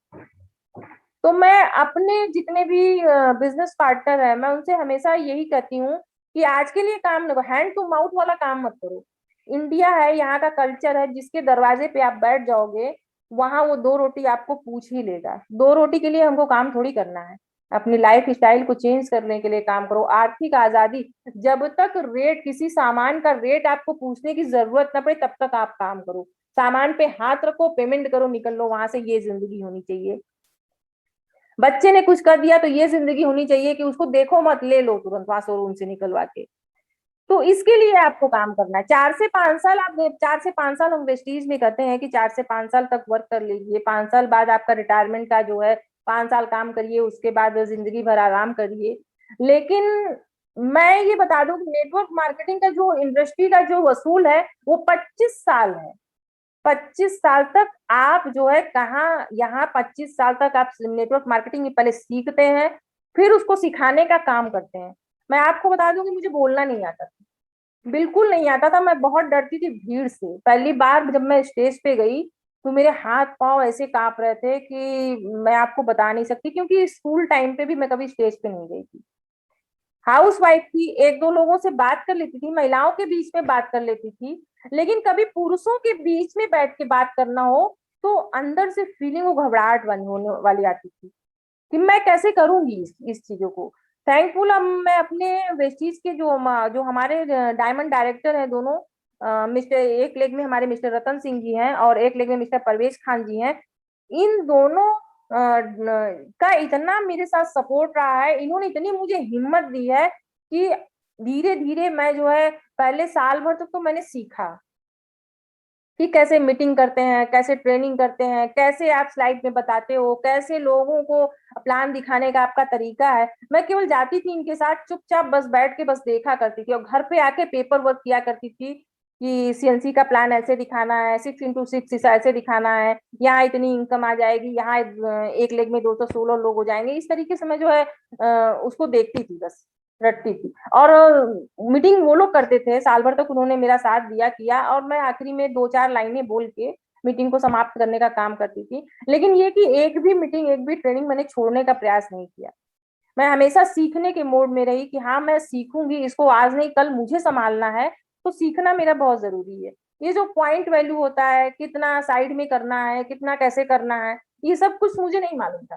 तो मैं अपने जितने भी बिजनेस पार्टनर है, मैं उनसे हमेशा यही कहती हूँ कि आज के लिए काम न करो, हैंड टू माउथ वाला काम मत करो। इंडिया है, यहाँ का कल्चर है, जिसके दरवाजे पे आप बैठ जाओगे वहां वो दो रोटी आपको पूछ ही लेगा। दो रोटी के लिए हमको काम थोड़ी करना है, अपनी लाइफ स्टाइल को चेंज करने के लिए काम करो। आर्थिक आजादी, जब तक रेट, किसी सामान का रेट आपको पूछने की जरूरत ना पड़े तब तक आप काम करो। सामान पे हाथ रखो, पेमेंट करो, निकल लो वहां से, ये जिंदगी होनी चाहिए। बच्चे ने कुछ कर दिया तो ये जिंदगी होनी चाहिए कि उसको देखो मत, ले लो तुरंत वहां शोरूम से निकलवा के। तो इसके लिए आपको काम करना है। 4 से 5 साल, आप 4 से 5 साल हम वेस्टीज में कहते हैं कि 4 से 5 साल तक वर्क कर लीजिए, 5 साल बाद आपका रिटायरमेंट का जो है, 5 साल काम करिए, उसके बाद जिंदगी भर आराम करिए। लेकिन मैं ये बता दूं कि नेटवर्क मार्केटिंग का जो इंडस्ट्री का जो वसूल है वो 25 साल है। 25 साल तक आप जो है कहाँ, यहाँ 25 साल तक आप नेटवर्क मार्केटिंग पहले सीखते हैं, फिर उसको सिखाने का काम करते हैं। मैं आपको बता दूं कि मुझे बोलना नहीं आता था, बिल्कुल नहीं आता था। मैं बहुत डरती थी भीड़ से। पहली बार जब मैं स्टेज पे गई तो मेरे हाथ पांव ऐसे कांप रहे थे कि मैं आपको बता नहीं सकती, क्योंकि स्कूल टाइम पे भी मैं कभी स्टेज पे नहीं गई थी। हाउस वाइफ थी, एक दो लोगों से बात कर लेती थी, महिलाओं के बीच में बात कर लेती थी, लेकिन कभी पुरुषों के बीच में बैठ के बात करना हो तो अंदर से फीलिंग, वो घबराहट वाली होने वाली आती थी कि मैं कैसे करूंगी इस चीजों को। थैंकफुल अब मैं अपने वेस्टीज के जो हमारे डायमंड डायरेक्टर हैं दोनों, मिस्टर, एक लेग में हमारे मिस्टर रतन सिंह जी हैं और एक लेग में मिस्टर परवेज खान जी हैं। इन दोनों का इतना मेरे साथ सपोर्ट रहा है, इन्होंने इतनी मुझे हिम्मत दी है कि धीरे धीरे मैं जो है, पहले साल भर तक तो मैंने सीखा कि कैसे मीटिंग करते हैं, कैसे ट्रेनिंग करते हैं, कैसे आप स्लाइड में बताते हो, कैसे लोगों को प्लान दिखाने का आपका तरीका है। मैं केवल जाती थी इनके साथ, चुपचाप बस बैठ के बस देखा करती थी और घर पे आके पेपर वर्क किया करती थी कि सीएनसी का प्लान ऐसे दिखाना है, 6x6 ऐसे दिखाना है, यहाँ इतनी इनकम आ जाएगी, यहाँ एक लेग में 216 लोग हो जाएंगे। इस तरीके से मैं जो है उसको देखती थी, बस रटती थी। और मीटिंग वो लोग करते थे, साल भर तक उन्होंने मेरा साथ दिया किया, और मैं आखिरी में दो चार लाइनें बोल के मीटिंग को समाप्त करने का काम करती थी। लेकिन ये कि एक भी मीटिंग, एक भी ट्रेनिंग मैंने छोड़ने का प्रयास नहीं किया। मैं हमेशा सीखने के मोड में रही कि हाँ मैं सीखूंगी, इसको आज नहीं कल मुझे संभालना है, तो सीखना मेरा बहुत जरूरी है। ये जो पॉइंट वैल्यू होता है, कितना साइड में करना है, कितना कैसे करना है, ये सब कुछ मुझे नहीं मालूम था।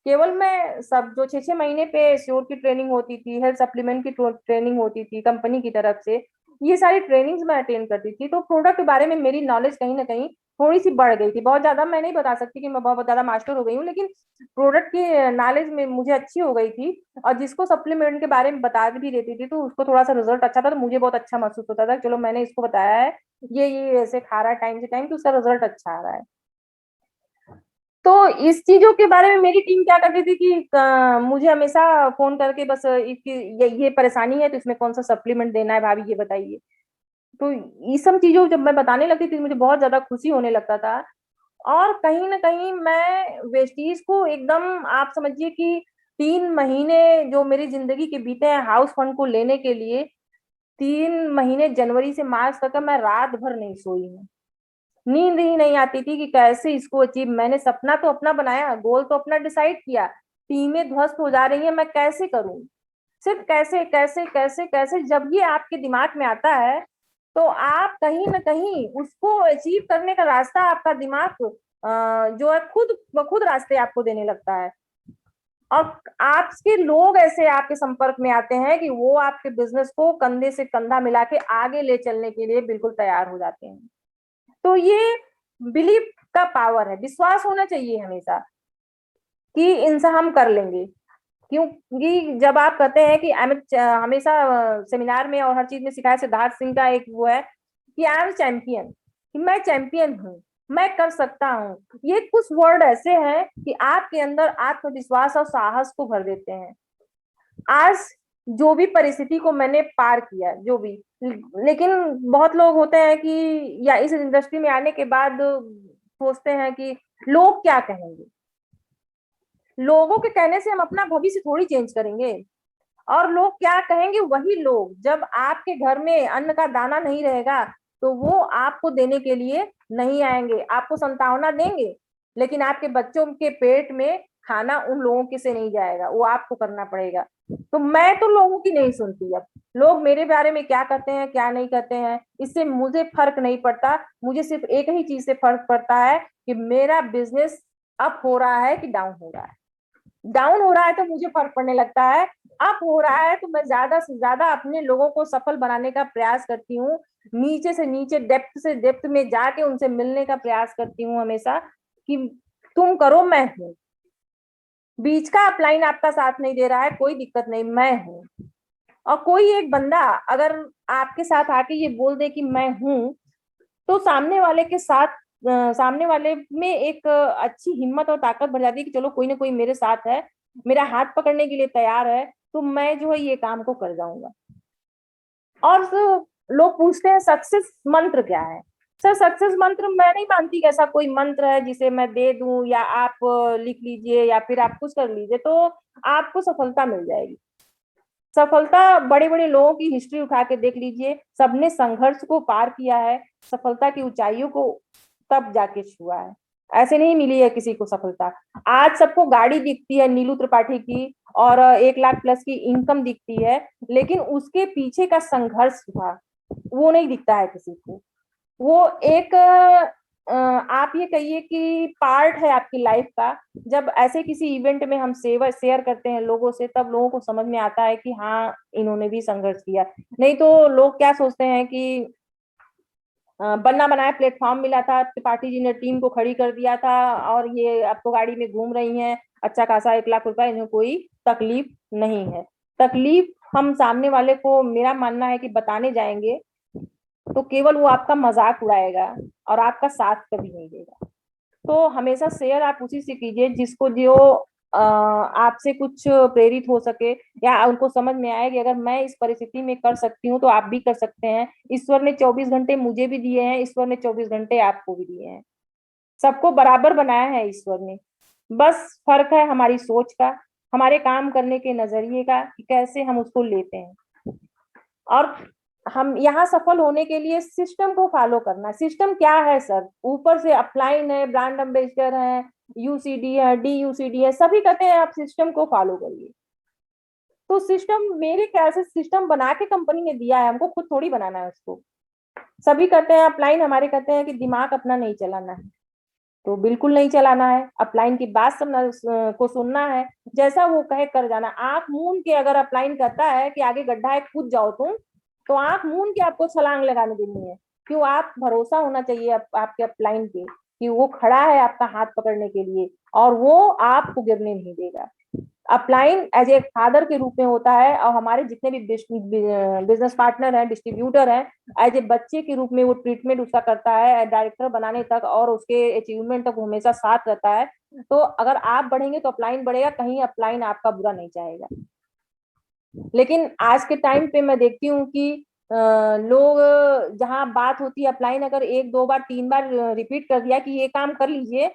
केवल मैं सब जो 6 6 महीने पे श्योर की ट्रेनिंग होती थी, हेल्थ सप्लीमेंट की ट्रेनिंग होती थी कंपनी की तरफ से, ये सारी ट्रेनिंग्स मैं अटेंड करती थी, तो प्रोडक्ट के बारे में मेरी नॉलेज कहीं ना कहीं थोड़ी सी बढ़ गई थी। बहुत ज्यादा मैं नहीं बता सकती कि मैं बहुत ज्यादा मास्टर हो गई हूँ, लेकिन प्रोडक्ट की नॉलेज में मुझे अच्छी हो गई थी। और जिसको सप्लीमेंट के बारे में बता भी देती थी तो उसको थोड़ा सा रिजल्ट अच्छा था, तो मुझे बहुत अच्छा महसूस होता था, चलो मैंने इसको बताया है, ये ऐसे खा रहा है टाइम से टाइम, तो उसका रिजल्ट अच्छा आ रहा है। तो इस चीजों के बारे में मेरी टीम क्या करती थी कि मुझे हमेशा फोन करके बस ये परेशानी है तो इसमें कौन सा सप्लीमेंट देना है भाभी ये बताइए। तो ये सब चीजों जब मैं बताने लगती थी मुझे बहुत ज्यादा खुशी होने लगता था। और कहीं ना कहीं मैं वेस्टीज को एकदम, आप समझिए कि 3 महीने जो मेरी जिंदगी के बीते हैं हाउस फंड को लेने के लिए, 3 महीने जनवरी से मार्च तक मैं रात भर नहीं सोई हूँ। नींद ही नहीं आती थी कि कैसे इसको अचीव, मैंने सपना तो अपना बनाया, गोल तो अपना डिसाइड किया, टीमें ध्वस्त हो जा रही है, मैं कैसे करूं, सिर्फ कैसे कैसे कैसे कैसे, जब ये आपके दिमाग में आता है तो आप कहीं ना कहीं उसको अचीव करने का रास्ता आपका दिमाग जो है खुद ब खुद रास्ते आपको देने लगता है। और आपके लोग ऐसे आपके संपर्क में आते हैं कि वो आपके बिजनेस को कंधे से कंधा मिला के आगे ले चलने के लिए बिल्कुल तैयार हो जाते हैं। तो ये बिलीफ का पावर है, विश्वास होना चाहिए हमेशा कि इंसान हम कर लेंगे। क्योंकि जब आप कहते हैं कि हमेशा सेमिनार में और हर चीज में सिखाया, सिद्धार्थ सिंह का एक वो है कि आई एम चैंपियन, कि मैं चैंपियन हूँ, मैं कर सकता हूँ। ये कुछ वर्ड ऐसे हैं कि आपके अंदर आत्मविश्वास और साहस को भर देते हैं। आज जो भी परिस्थिति को मैंने पार किया, जो भी, लेकिन बहुत लोग होते हैं कि या इस इंडस्ट्री में आने के बाद सोचते हैं कि लोग क्या कहेंगे। लोगों के कहने से हम अपना भविष्य थोड़ी चेंज करेंगे। और लोग क्या कहेंगे, वही लोग जब आपके घर में अन्न का दाना नहीं रहेगा तो वो आपको देने के लिए नहीं आएंगे, आपको संतावना देंगे, लेकिन आपके बच्चों के पेट में खाना उन लोगों के से नहीं जाएगा, वो आपको करना पड़ेगा। तो मैं तो लोगों की नहीं सुनती। अब लोग मेरे बारे में क्या करते हैं क्या नहीं करते हैं इससे मुझे फर्क नहीं पड़ता। मुझे सिर्फ एक ही चीज से फर्क पड़ता है कि मेरा बिजनेस अप हो रहा है कि डाउन हो रहा है। डाउन हो रहा है तो मुझे फर्क पड़ने लगता है, अप हो रहा है तो मैं ज्यादा से ज्यादा अपने लोगों को सफल बनाने का प्रयास करती हूँ। नीचे से नीचे, डेप्थ से डेप्थ में जाके उनसे मिलने का प्रयास करती हूँ हमेशा, कि तुम करो मैं हूँ। बीच का अपलाइन आपका साथ नहीं दे रहा है, कोई दिक्कत नहीं, मैं हूँ। और कोई एक बंदा अगर आपके साथ आके ये बोल दे कि मैं हूँ, तो सामने वाले के साथ सामने वाले में एक अच्छी हिम्मत और ताकत बढ़ जाती है कि चलो कोई ना कोई मेरे साथ है, मेरा हाथ पकड़ने के लिए तैयार है, तो मैं जो है ये काम को कर जाऊंगा। और लोग पूछते हैं सक्सेस मंत्र क्या है। सर सक्सेस मंत्र मैं नहीं मानती कि ऐसा कोई मंत्र है जिसे मैं दे दूं या आप लिख लीजिए या फिर आप कुछ कर लीजिए तो आपको सफलता मिल जाएगी। सफलता बड़े बड़े लोगों की हिस्ट्री उठा के देख लीजिए, सबने संघर्ष को पार किया है, सफलता की ऊंचाइयों को तब जाके छुआ है। ऐसे नहीं मिली है किसी को सफलता। आज सबको गाड़ी दिखती है नीलू त्रिपाठी की और 1 लाख प्लस की इनकम दिखती है, लेकिन उसके पीछे का संघर्ष था वो नहीं दिखता है किसी को। वो एक आप ये कहिए कि पार्ट है आपकी लाइफ का। जब ऐसे किसी इवेंट में हम सेवा शेयर करते हैं लोगों से, तब लोगों को समझ में आता है कि हाँ इन्होंने भी संघर्ष किया। नहीं तो लोग क्या सोचते हैं कि बना बनाया प्लेटफॉर्म मिला था, त्रिपाठी जी ने टीम को खड़ी कर दिया था और ये अब तो गाड़ी में घूम रही हैं, अच्छा खासा 1 लाख रुपए, इन्हें कोई तकलीफ नहीं है। तकलीफ हम सामने वाले को, मेरा मानना है कि बताने जाएंगे तो केवल वो आपका मजाक उड़ाएगा और आपका साथ कभी नहीं देगा। तो हमेशा शेयर आप उसी से कीजिए जिसको जो आपसे कुछ प्रेरित हो सके, या उनको समझ में आए कि अगर मैं इस परिस्थिति में कर सकती हूँ तो आप भी कर सकते हैं। ईश्वर ने 24 घंटे मुझे भी दिए हैं, ईश्वर ने 24 घंटे आपको भी दिए हैं, सबको बराबर बनाया है ईश्वर ने। बस फर्क है हमारी सोच का, हमारे काम करने के नजरिए का, कि कैसे हम उसको लेते हैं। और हम यहाँ सफल होने के लिए सिस्टम को फॉलो करना है। सिस्टम क्या है सर? ऊपर से अपलाइन है, ब्रांड एम्बेसडर है, यूसीडी है, डी यूसीडी है, सभी कहते हैं आप सिस्टम को फॉलो करिए। तो सिस्टम मेरे ख्याल से सिस्टम बना के कंपनी ने दिया है, हमको खुद थोड़ी बनाना है उसको। सभी कहते हैं अपलाइन, हमारे कहते हैं कि दिमाग अपना नहीं चलाना है, तो बिल्कुल नहीं चलाना है। अपलाइन की बात सुनना को सुनना है, जैसा वो कहे कर जाना। आंख मूंद के अगर अपलाइन कहता है कि आगे गड्ढा है कूद जाओ तुम, तो आंख मूंद के आपको छलांग लगाने देनी है। क्यों? आप भरोसा होना चाहिए आपके अपलाइन पे कि वो खड़ा है आपका हाथ पकड़ने के लिए और वो आपको गिरने नहीं देगा। अपलाइन एज ए फादर के रूप में होता है, और हमारे जितने भी बिजनेस पार्टनर हैं, डिस्ट्रीब्यूटर हैं, एज ए बच्चे के रूप में वो ट्रीटमेंट उसका करता है, डायरेक्टर बनाने तक और उसके अचीवमेंट तक हमेशा साथ रहता है। तो अगर आप बढ़ेंगे तो अपलाइन बढ़ेगा, कहीं अपलाइन आपका बुरा नहीं चाहेगा। लेकिन आज के टाइम पे मैं देखती हूँ कि लोग, जहाँ बात होती है अपलाइन, अगर 1 2 बार 3 बार रिपीट कर दिया कि ये काम कर लीजिए,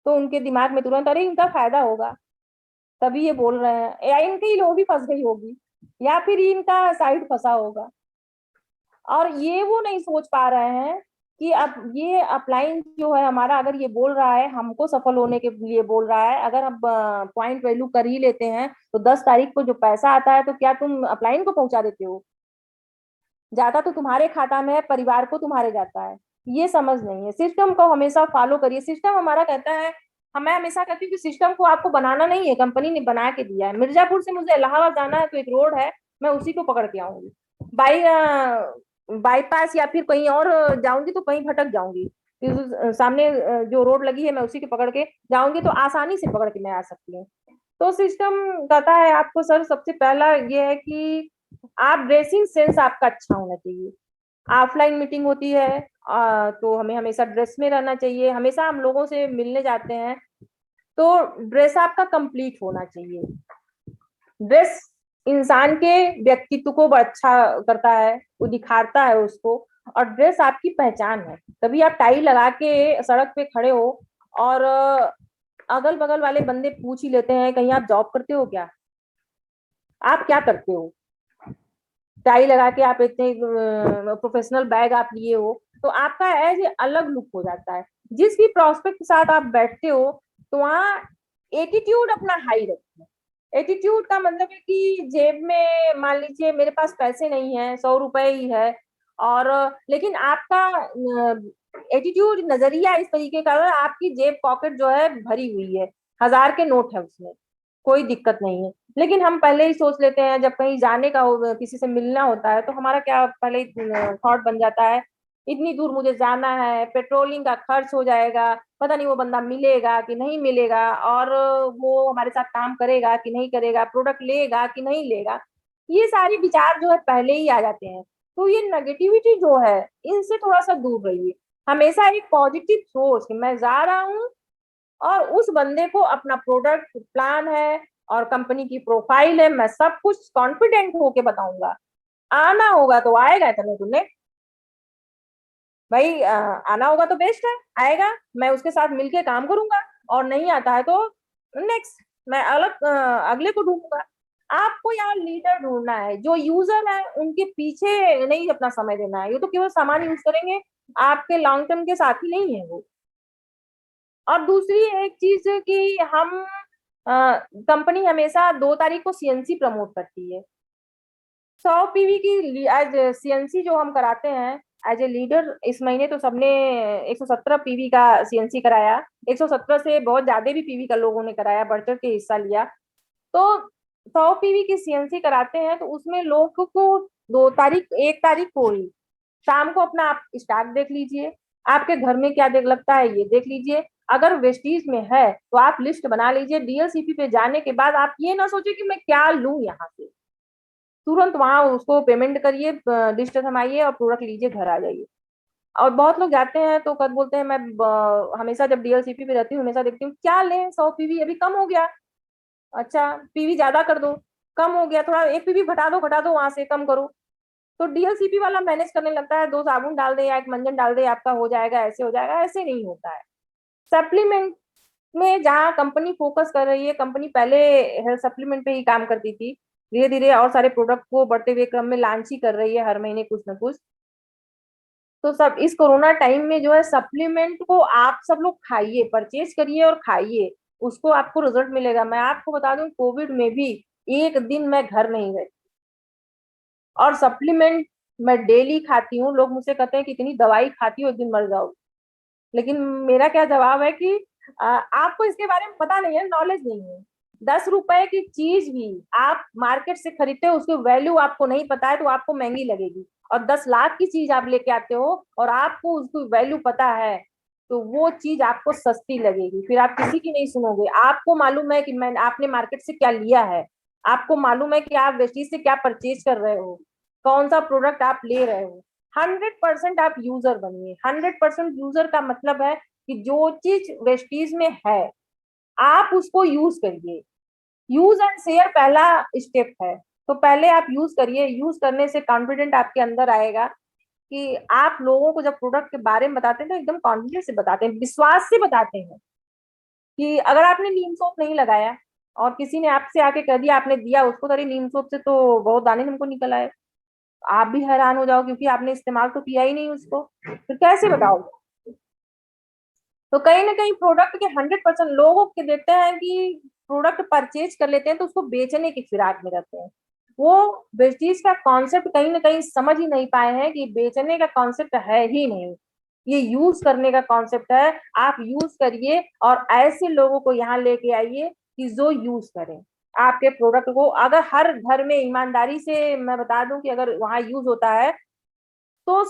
तो उनके दिमाग में तुरंत अरे इनका फायदा होगा तभी ये बोल रहे हैं, या इनकी ही लोग भी फंस गई होगी, या फिर इनका साइड फंसा होगा। और ये वो नहीं सोच पा रहे हैं कि अब ये अपलाइन जो है हमारा, अगर ये बोल रहा है हमको सफल होने के लिए बोल रहा है, अगर हम पॉइंट वैल्यू कर ही लेते हैं तो 10 तारीख को जो पैसा आता है तो क्या तुम अपलाइन को पहुंचा देते हो? जाता तो तुम्हारे खाता में है, परिवार को तुम्हारे जाता है। ये समझ नहीं है। सिस्टम को हमेशा फॉलो करिए। सिस्टम हमारा कहता है, मैं हमेशा कहती हूँ कि सिस्टम को आपको बनाना नहीं है, कंपनी ने बना के दिया है। मिर्जापुर से मुझे इलाहाबाद जाना है तो एक रोड है, मैं उसी को पकड़ के आऊंगी। बाई बाईपास या फिर कहीं और जाऊंगी तो कहीं भटक जाऊंगी, सामने जो रोड लगी है मैं उसी के पकड़ के जाऊंगी तो आसानी से पकड़ के मैं आ सकती हूँ। तो सिस्टम कहता है आपको सर, सबसे पहला ये है कि आप ड्रेसिंग सेंस आपका अच्छा होना चाहिए। ऑफलाइन मीटिंग होती है तो हमें हमेशा ड्रेस में रहना चाहिए। हमेशा हम लोगों से मिलने जाते हैं तो ड्रेस आपका कंप्लीट होना चाहिए। ड्रेस इंसान के व्यक्तित्व को अच्छा करता है, वो दिखाता है उसको, और ड्रेस आपकी पहचान है। तभी आप टाई लगा के सड़क पे खड़े हो और अगल बगल वाले बंदे पूछ ही लेते हैं कहीं आप जॉब करते हो क्या। आप क्या करते हो? टाई लगा के आप इतने प्रोफेशनल बैग आप लिए हो, तो आपका एज अलग लुक हो जाता है। जिस भी प्रोस्पेक्ट के साथ आप बैठते हो, तो वहाँ एटीट्यूड अपना हाई रखो। एटीट्यूड का मतलब है कि जेब में मान लीजिए मेरे पास पैसे नहीं है, 100 रुपए ही है, और लेकिन आपका एटीट्यूड नजरिया इस तरीके का है, आपकी जेब पॉकेट जो है भरी हुई है, 1000 के नोट है उसमें, कोई दिक्कत नहीं है। लेकिन हम पहले ही सोच लेते हैं, जब कहीं जाने का हो, किसी से मिलना होता है, तो हमारा क्या पहले ही थॉट बन जाता है, इतनी दूर मुझे जाना है, पेट्रोलिंग का खर्च हो जाएगा, पता नहीं वो बंदा मिलेगा कि नहीं मिलेगा, और वो हमारे साथ काम करेगा कि नहीं करेगा, प्रोडक्ट लेगा कि नहीं लेगा। ये सारी विचार जो है पहले ही आ जाते हैं। तो ये नेगेटिविटी जो है, इनसे थोड़ा सा दूर रहिए। हमेशा एक पॉजिटिव सोच कि मैं जा रहा हूँ, और उस बंदे को अपना प्रोडक्ट प्लान है और कंपनी की प्रोफाइल है, मैं सब कुछ कॉन्फिडेंट होके बताऊंगा। आना होगा तो आएगा, इतने तुमने भाई आना होगा तो बेस्ट है, आएगा, मैं उसके साथ मिलके काम करूंगा, और नहीं आता है तो नेक्स्ट मैं अलग अगले को ढूंढूंगा। आपको यहाँ लीडर ढूंढना है, जो यूजर है उनके पीछे नहीं अपना समय देना है, ये तो केवल सामान यूज करेंगे, आपके लॉन्ग टर्म के साथी नहीं है वो। और दूसरी एक चीज कि हम कंपनी हमेशा 2 तारीख को सीएनसी प्रमोट करती है। 100 पीवी की एज सीएनसी जो हम कराते हैं एज ए लीडर, इस महीने तो सबने 117 पीवी का सीएनसी कराया। 117 से बहुत ज्यादा भी पीवी का लोगों ने कराया, बढ़ चढ़ के हिस्सा लिया। तो 100 पीवी की सीएनसी कराते हैं, तो उसमें लोगों को 2 तारीख, 1 तारीख को ही शाम को अपना आप स्टॉक देख लीजिए, आपके घर में क्या देख लगता है ये देख लीजिए। अगर वेस्टीज में है तो आप लिस्ट बना लीजिए, डीएलसीपी पे जाने के बाद आप ये ना सोचिए कि मैं क्या लूं यहाँ से, तुरंत वहां उसको पेमेंट करिए, लिस्ट थमाइए और प्रोडक्ट लीजिए, घर आ जाइए। और बहुत लोग जाते हैं तो कद बोलते हैं, मैं हमेशा जब डीएलसीपी पे रहती हूँ हमेशा देखती हूँ क्या लें, 100 पीवी अभी कम हो गया, अच्छा पीवी ज्यादा कर दो, कम हो गया, थोड़ा 1 पीवी घटा दो वहां से कम करो। तो डीएलसीपी वाला मैनेज करने लगता है, 2 साबुन डाल दे या एक मंजन डाल दे, आपका हो जाएगा, ऐसे हो जाएगा, ऐसे नहीं होता है। सप्लीमेंट में जहाँ कंपनी फोकस कर रही है, कंपनी पहले हेल्थ सप्लीमेंट पे ही काम करती थी, धीरे धीरे और सारे प्रोडक्ट को बढ़ते हुए क्रम में लॉन्च ही कर रही है, हर महीने कुछ ना कुछ। तो सब इस कोरोना टाइम में जो है सप्लीमेंट को आप सब लोग खाइए, परचेज करिए और खाइए, उसको आपको रिजल्ट मिलेगा। मैं आपको बता दूं, कोविड में भी एक दिन मैं घर नहीं गई, और सप्लीमेंट मैं डेली खाती हूँ। लोग मुझसे कहते हैं कि इतनी दवाई खाती हो, एक दिन मर जाओ। लेकिन मेरा क्या जवाब है कि आपको इसके बारे में पता नहीं है, नॉलेज नहीं है। 10 रुपए की चीज भी आप मार्केट से खरीदते हो, उसकी वैल्यू आपको नहीं पता है तो आपको महंगी लगेगी। और 10 लाख की चीज आप लेके आते हो और आपको उसकी वैल्यू पता है, तो वो चीज आपको सस्ती लगेगी, फिर आप किसी की नहीं सुनोगे। आपको मालूम है कि मैं आपने मार्केट से क्या लिया है, आपको मालूम है कि आप वेस्टीज से क्या परचेज कर रहे हो, कौन सा प्रोडक्ट आप ले रहे हो। 100% आप यूजर बनिए। 100% यूजर का मतलब है कि जो चीज वेस्टीज में है आप उसको यूज करिए। यूज एंड शेयर पहला स्टेप है। तो पहले आप यूज करिए, यूज करने से कॉन्फिडेंट आपके अंदर आएगा कि आप लोगों को जब प्रोडक्ट के बारे में बताते हैं तो एकदम कॉन्फिडेंस से बताते हैं, विश्वास से बताते हैं। कि अगर आपने नीम सोप नहीं लगाया और किसी ने आपसे आके कह दिया, आपने दिया उसको, तो अरे नीम सोप से तो बहुत दाने हमको निकल आए, आप भी हैरान हो जाओ क्योंकि आपने इस्तेमाल तो किया ही नहीं उसको, फिर कैसे बताओगे? तो कहीं ना कहीं प्रोडक्ट के 100% लोगों के देखते हैं कि प्रोडक्ट परचेज कर लेते हैं तो उसको बेचने की फिराक में रहते हैं। वो वेस्टीज का कॉन्सेप्ट कहीं ना कहीं समझ ही नहीं पाए हैं कि बेचने का कॉन्सेप्ट है ही नहीं, ये यूज करने का कॉन्सेप्ट है। आप यूज करिए और ऐसे लोगों को यहाँ लेके आइए कि जो यूज करें आपके प्रोडक्ट को। अगर हर घर में ईमानदारी से मैं बता दूं कि अगर वहां यूज होता है तो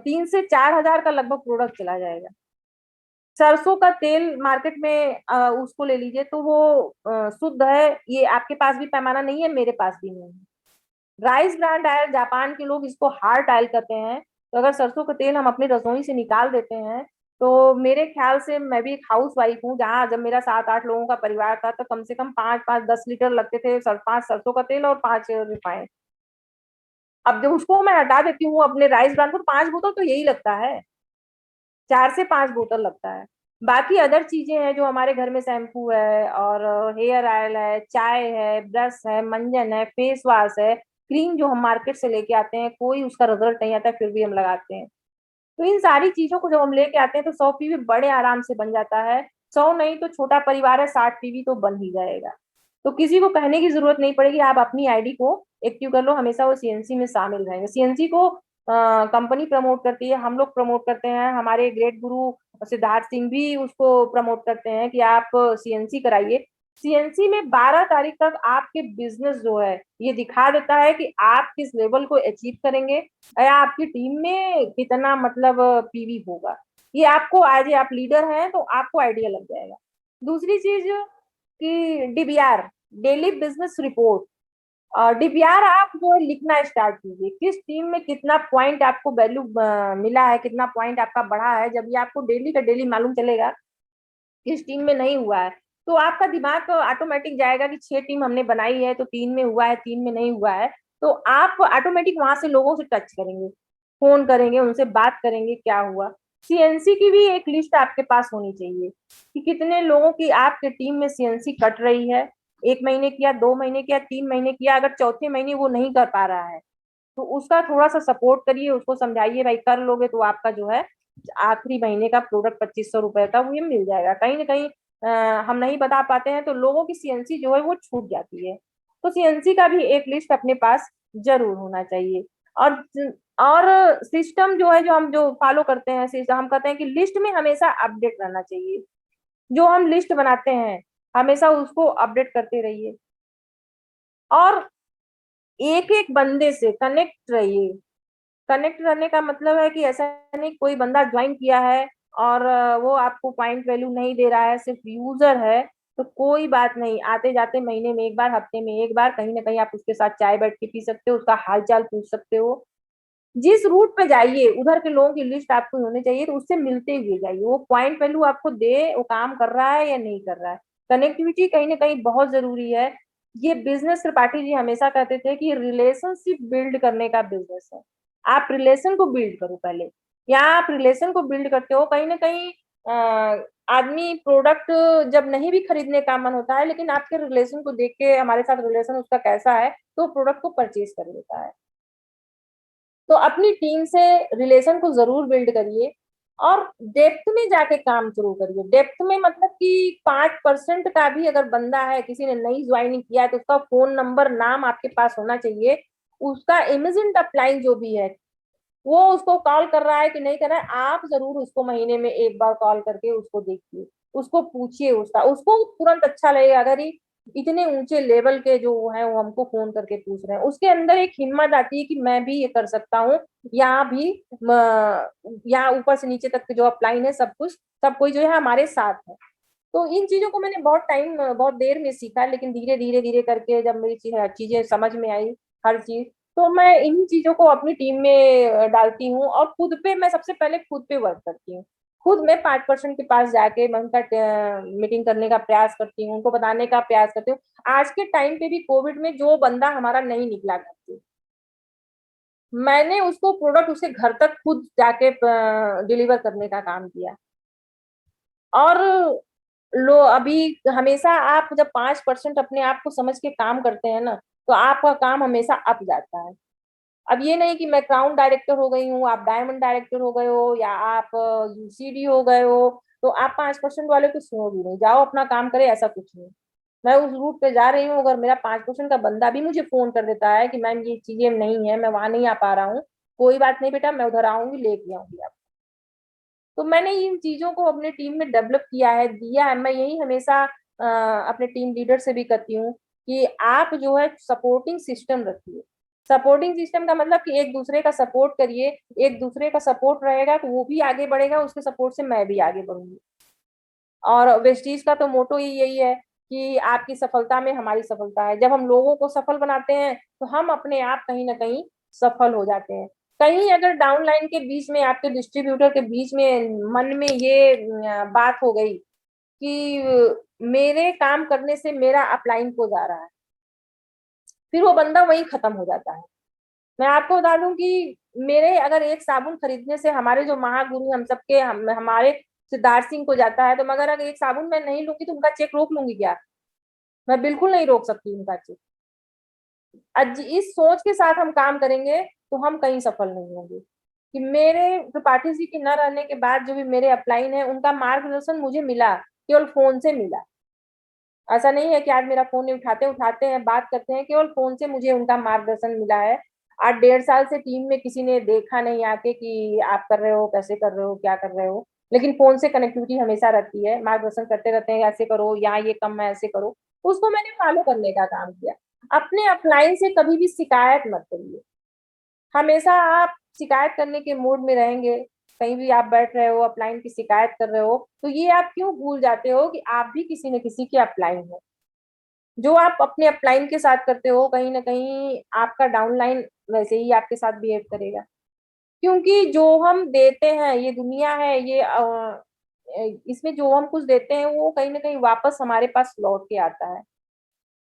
3 से 4 हजार का लगभग प्रोडक्ट चला जाएगा। सरसों का तेल मार्केट में उसको ले लीजिए तो वो शुद्ध है, ये आपके पास भी पैमाना नहीं है, मेरे पास भी नहीं है। राइस ब्रांड आयल, जापान के लोग इसको हार्ट आयल कहते हैं। तो अगर सरसों का तेल हम अपनी रसोई से निकाल देते हैं, तो मेरे ख्याल से, मैं भी एक हाउस वाइफ हूँ, जहाँ जब मेरा 7-8 लोगों का परिवार था तो कम से कम 5-5-10 लीटर लगते थे, 5 सरसों का तेल और 5 रिफाइंड। अब जब उसको मैं हटा देती हूँ अपने राइस ब्रांड को, तो 5 बोतल तो यही लगता है, 4 से 5 बोतल लगता है। बाकी अदर चीजें हैं जो हमारे घर में, शैम्पू है और हेयर ऑयल है, चाय है, ब्रश है, मंजन है, फेस वॉश है, क्रीम जो हम मार्केट से लेके आते हैं, कोई उसका रिजल्ट नहीं आता फिर भी हम लगाते हैं। तो इन सारी चीजों को जब हम लेके आते हैं तो 100 पीवी बड़े आराम से बन जाता है। 100 नहीं तो छोटा परिवार है, 60 पीवी तो बन ही जाएगा। तो किसी को कहने की जरूरत नहीं पड़ेगी, आप अपनी आईडी को एक्टिव कर लो, हमेशा वो सीएनसी में शामिल रहेंगे। सीएनसी को कंपनी प्रमोट करती है, हम लोग प्रमोट करते हैं, हमारे ग्रेट गुरु सिद्धार्थ सिंह भी उसको प्रमोट करते हैं कि आप सीएनसी कराइए। सीएनसी में 12 तारीख तक आपके बिजनेस जो है ये दिखा देता है कि आप किस लेवल को अचीव करेंगे या आपकी टीम में कितना मतलब पीवी होगा। ये आपको आज आप लीडर हैं तो आपको आइडिया लग जाएगा। दूसरी चीज कि DBR, daily business report, DBR आप जो है लिखना स्टार्ट कीजिए, किस टीम में कितना पॉइंट आपको वैल्यू मिला है, कितना पॉइंट आपका बढ़ा है। जब ये आपको डेली का डेली मालूम चलेगा किस टीम में नहीं हुआ है, तो आपका दिमाग ऑटोमेटिक जाएगा कि 6 टीम हमने बनाई है तो 3 में हुआ है, 3 में नहीं हुआ है। तो आप ऑटोमेटिक वहां से लोगों से टच करेंगे, फोन करेंगे, उनसे बात करेंगे क्या हुआ। सीएनसी की भी एक लिस्ट आपके पास होनी चाहिए कि कितने लोगों की आपके टीम में सीएनसी कट रही है। 1 महीने किया, 2 महीने किया, 3 महीने किया, अगर चौथे महीने वो नहीं कर पा रहा है तो उसका थोड़ा सा सपोर्ट करिए, उसको समझाइए भाई कर लोगे तो आपका जो है आखिरी महीने का प्रोडक्ट 2500 रुपए का वो ये मिल जाएगा। कहीं ना कहीं हम नहीं बता पाते हैं तो लोगों की सीएनसी जो है वो छूट जाती है। तो सीएनसी का भी एक लिस्ट अपने पास जरूर होना चाहिए। और और सिस्टम जो है जो हम जो फॉलो करते हैं, सिस्टम हम कहते हैं कि लिस्ट में हमेशा अपडेट रहना चाहिए। जो हम लिस्ट बनाते हैं हमेशा उसको अपडेट करते रहिए। और एक एक बंदे से कनेक्ट रहिए। कनेक्ट करने का मतलब है कि ऐसा नहीं कोई बंदा ज्वाइन किया है और वो आपको पॉइंट वैल्यू नहीं दे रहा है, सिर्फ यूजर है, तो कोई बात नहीं, आते जाते महीने में एक बार, हफ्ते में एक बार कहीं ना कहीं आप उसके साथ चाय बैठ के पी सकते हो, उसका हाल चाल पूछ सकते हो। जिस रूट पे जाइए उधर के लोगों की लिस्ट आपको होनी चाहिए, तो उससे मिलते हुए जाइए, वो पॉइंट वैल्यू आपको दे वो काम कर रहा है या नहीं कर रहा है। कनेक्टिविटी कहीं ना कहीं बहुत जरूरी है। ये बिजनेस त्रिपाठी जी हमेशा कहते थे कि रिलेशनशिप बिल्ड करने का बिजनेस है। आप रिलेशन को बिल्ड करो पहले। यहाँ आप रिलेशन को बिल्ड करते हो, कहीं ना कहीं आदमी प्रोडक्ट जब नहीं भी खरीदने का मन होता है लेकिन आपके रिलेशन को देख के, हमारे साथ रिलेशन उसका कैसा है, तो प्रोडक्ट को परचेज कर लेता है। तो अपनी टीम से रिलेशन को जरूर बिल्ड करिए और डेप्थ में जाके काम शुरू करिए। डेप्थ में मतलब कि 5% का भी अगर बंदा है, किसी ने नई ज्वाइनिंग किया है, तो उसका फोन नंबर नाम आपके पास होना चाहिए। उसका इमेजेंट अपलाइन जो भी है वो उसको कॉल कर रहा है कि नहीं कर रहा है, आप जरूर उसको महीने में एक बार कॉल करके उसको देखिए, उसको पूछिए, उसको तुरंत अच्छा लगेगा। अगर ये इतने ऊंचे लेवल के जो है वो हमको फोन करके पूछ रहे हैं, उसके अंदर एक हिम्मत आती है कि मैं भी ये कर सकता हूँ। यहाँ भी यहाँ ऊपर से नीचे तक के जो अपलाइन है सब कुछ, सब कोई जो है हमारे साथ है। तो इन चीजों को मैंने बहुत टाइम, बहुत देर में सीखा, लेकिन धीरे धीरे धीरे करके जब मेरी चीजें समझ में आई, हर चीज, तो मैं इन चीजों को अपनी टीम में डालती हूँ। और खुद पे मैं सबसे पहले खुद पे वर्क करती हूँ। खुद मैं 5% के पास जाके मैं उनका मीटिंग करने का प्रयास करती हूँ, उनको बताने का प्रयास करती हूँ। आज के टाइम पे भी कोविड में जो बंदा हमारा नहीं निकला घर से, मैंने उसको प्रोडक्ट उसके घर तक खुद जाके डिलीवर करने का काम किया। और लो अभी हमेशा आप जब 5% अपने आप को समझ के काम करते हैं ना, तो आपका काम हमेशा अप जाता है। अब ये नहीं कि मैं क्राउन डायरेक्टर हो गई हूँ, आप डायमंड डायरेक्टर हो गए हो, या आप यूसीडी हो गए हो, तो आप 5% वाले को सुनोगे नहीं, जाओ अपना काम करे, ऐसा कुछ नहीं। मैं उस रूट पे जा रही हूँ, अगर मेरा 5% का बंदा भी मुझे फोन कर देता है कि मैम ये चीजें नहीं है, मैं वहां नहीं आ पा रहा हूँ, कोई बात नहीं बेटा, मैं उधर आऊंगी, लेके आऊंगी आप। तो मैंने इन चीजों को अपने टीम में डेवलप किया है, दिया है। मैं यही हमेशा अपने टीम लीडर से भी कहती हूँ कि आप जो है सपोर्टिंग सिस्टम रखिए। सपोर्टिंग सिस्टम का मतलब कि एक दूसरे का सपोर्ट करिए, एक दूसरे का सपोर्ट रहेगा तो वो भी आगे बढ़ेगा, उसके सपोर्ट से मैं भी आगे बढ़ूंगी। और वेस्टीज का तो मोटो ही यही है कि आपकी सफलता में हमारी सफलता है। जब हम लोगों को सफल बनाते हैं तो हम अपने आप कहीं ना कहीं सफल हो जाते हैं। कहीं अगर डाउनलाइन के बीच में, आपके डिस्ट्रीब्यूटर के बीच में मन में ये बात हो गई कि मेरे काम करने से मेरा अपलाइन को जा रहा है, फिर वो बंदा वहीं खत्म हो जाता है। मैं आपको बता दूं कि मेरे अगर एक साबुन खरीदने से हमारे जो महागुरु हम सबके हमारे सिद्धार्थ सिंह को जाता है, तो मगर अगर एक साबुन मैं नहीं लूंगी तो उनका चेक रोक लूंगी क्या? मैं बिल्कुल नहीं रोक सकती उनका चेक। आज इस सोच के साथ हम काम करेंगे तो हम कहीं सफल नहीं होंगे कि मेरे त्रिपाठी जी के न रहने के बाद जो भी मेरे अपलाइन है उनका मार्गदर्शन मुझे मिला, केवल फोन से मिला। ऐसा नहीं है कि आज मेरा फोन नहीं उठाते, उठाते हैं, बात करते हैं, केवल फोन से मुझे उनका मार्गदर्शन मिला है। आज 1.5 साल से टीम में किसी ने देखा नहीं आके कि आप कर रहे हो, कैसे कर रहे हो, क्या कर रहे हो, लेकिन फोन से कनेक्टिविटी हमेशा रहती है, मार्गदर्शन करते रहते हैं, ऐसे करो, यहाँ ये कम है, ऐसे करो। उसको मैंने फॉलो करने का काम किया। अपने अपलाइन से कभी भी शिकायत मत करिए। हमेशा आप शिकायत करने के मूड में रहेंगे, कहीं भी आप बैठ रहे हो अपलाइन की शिकायत कर रहे हो, तो ये आप क्यों भूल जाते हो कि आप भी किसी न किसी के अपलाइन हो। जो आप अपने अपलाइन के साथ करते हो, कहीं ना कहीं आपका डाउनलाइन वैसे ही आपके साथ बिहेव करेगा। क्योंकि जो हम देते हैं, ये दुनिया है, ये इसमें जो हम कुछ देते हैं वो कहीं ना कहीं वापस हमारे पास लौट के आता है।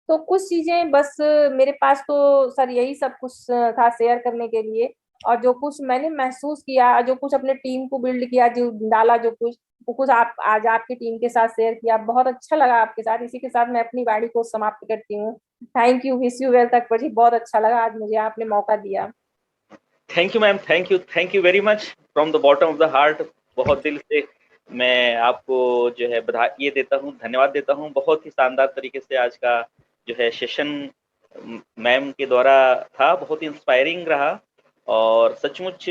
तो कुछ चीजें बस मेरे पास तो सर यही सब कुछ था शेयर करने के लिए। और जो कुछ मैंने महसूस किया, जो कुछ अपने टीम को बिल्ड किया, जो डाला, जो कुछ वो कुछ आप आज आपकी टीम के साथ शेयर किया, बहुत अच्छा लगा आपके साथ। इसी के साथ मैं अपनी वाणी को समाप्त करती हूँ। Thank you, wish you well तक पर जी, बहुत अच्छा लगा आज मुझे आपने मौका दिया। Thank you ma'am, thank you very much from the bottom of the heart. बहुत दिल से मैं आपको जो है बधाई ये देता हूँ, धन्यवाद देता हूँ। बहुत ही शानदार तरीके से आज का जो है सेशन मैम के द्वारा था, बहुत ही इंस्पायरिंग रहा। और सचमुच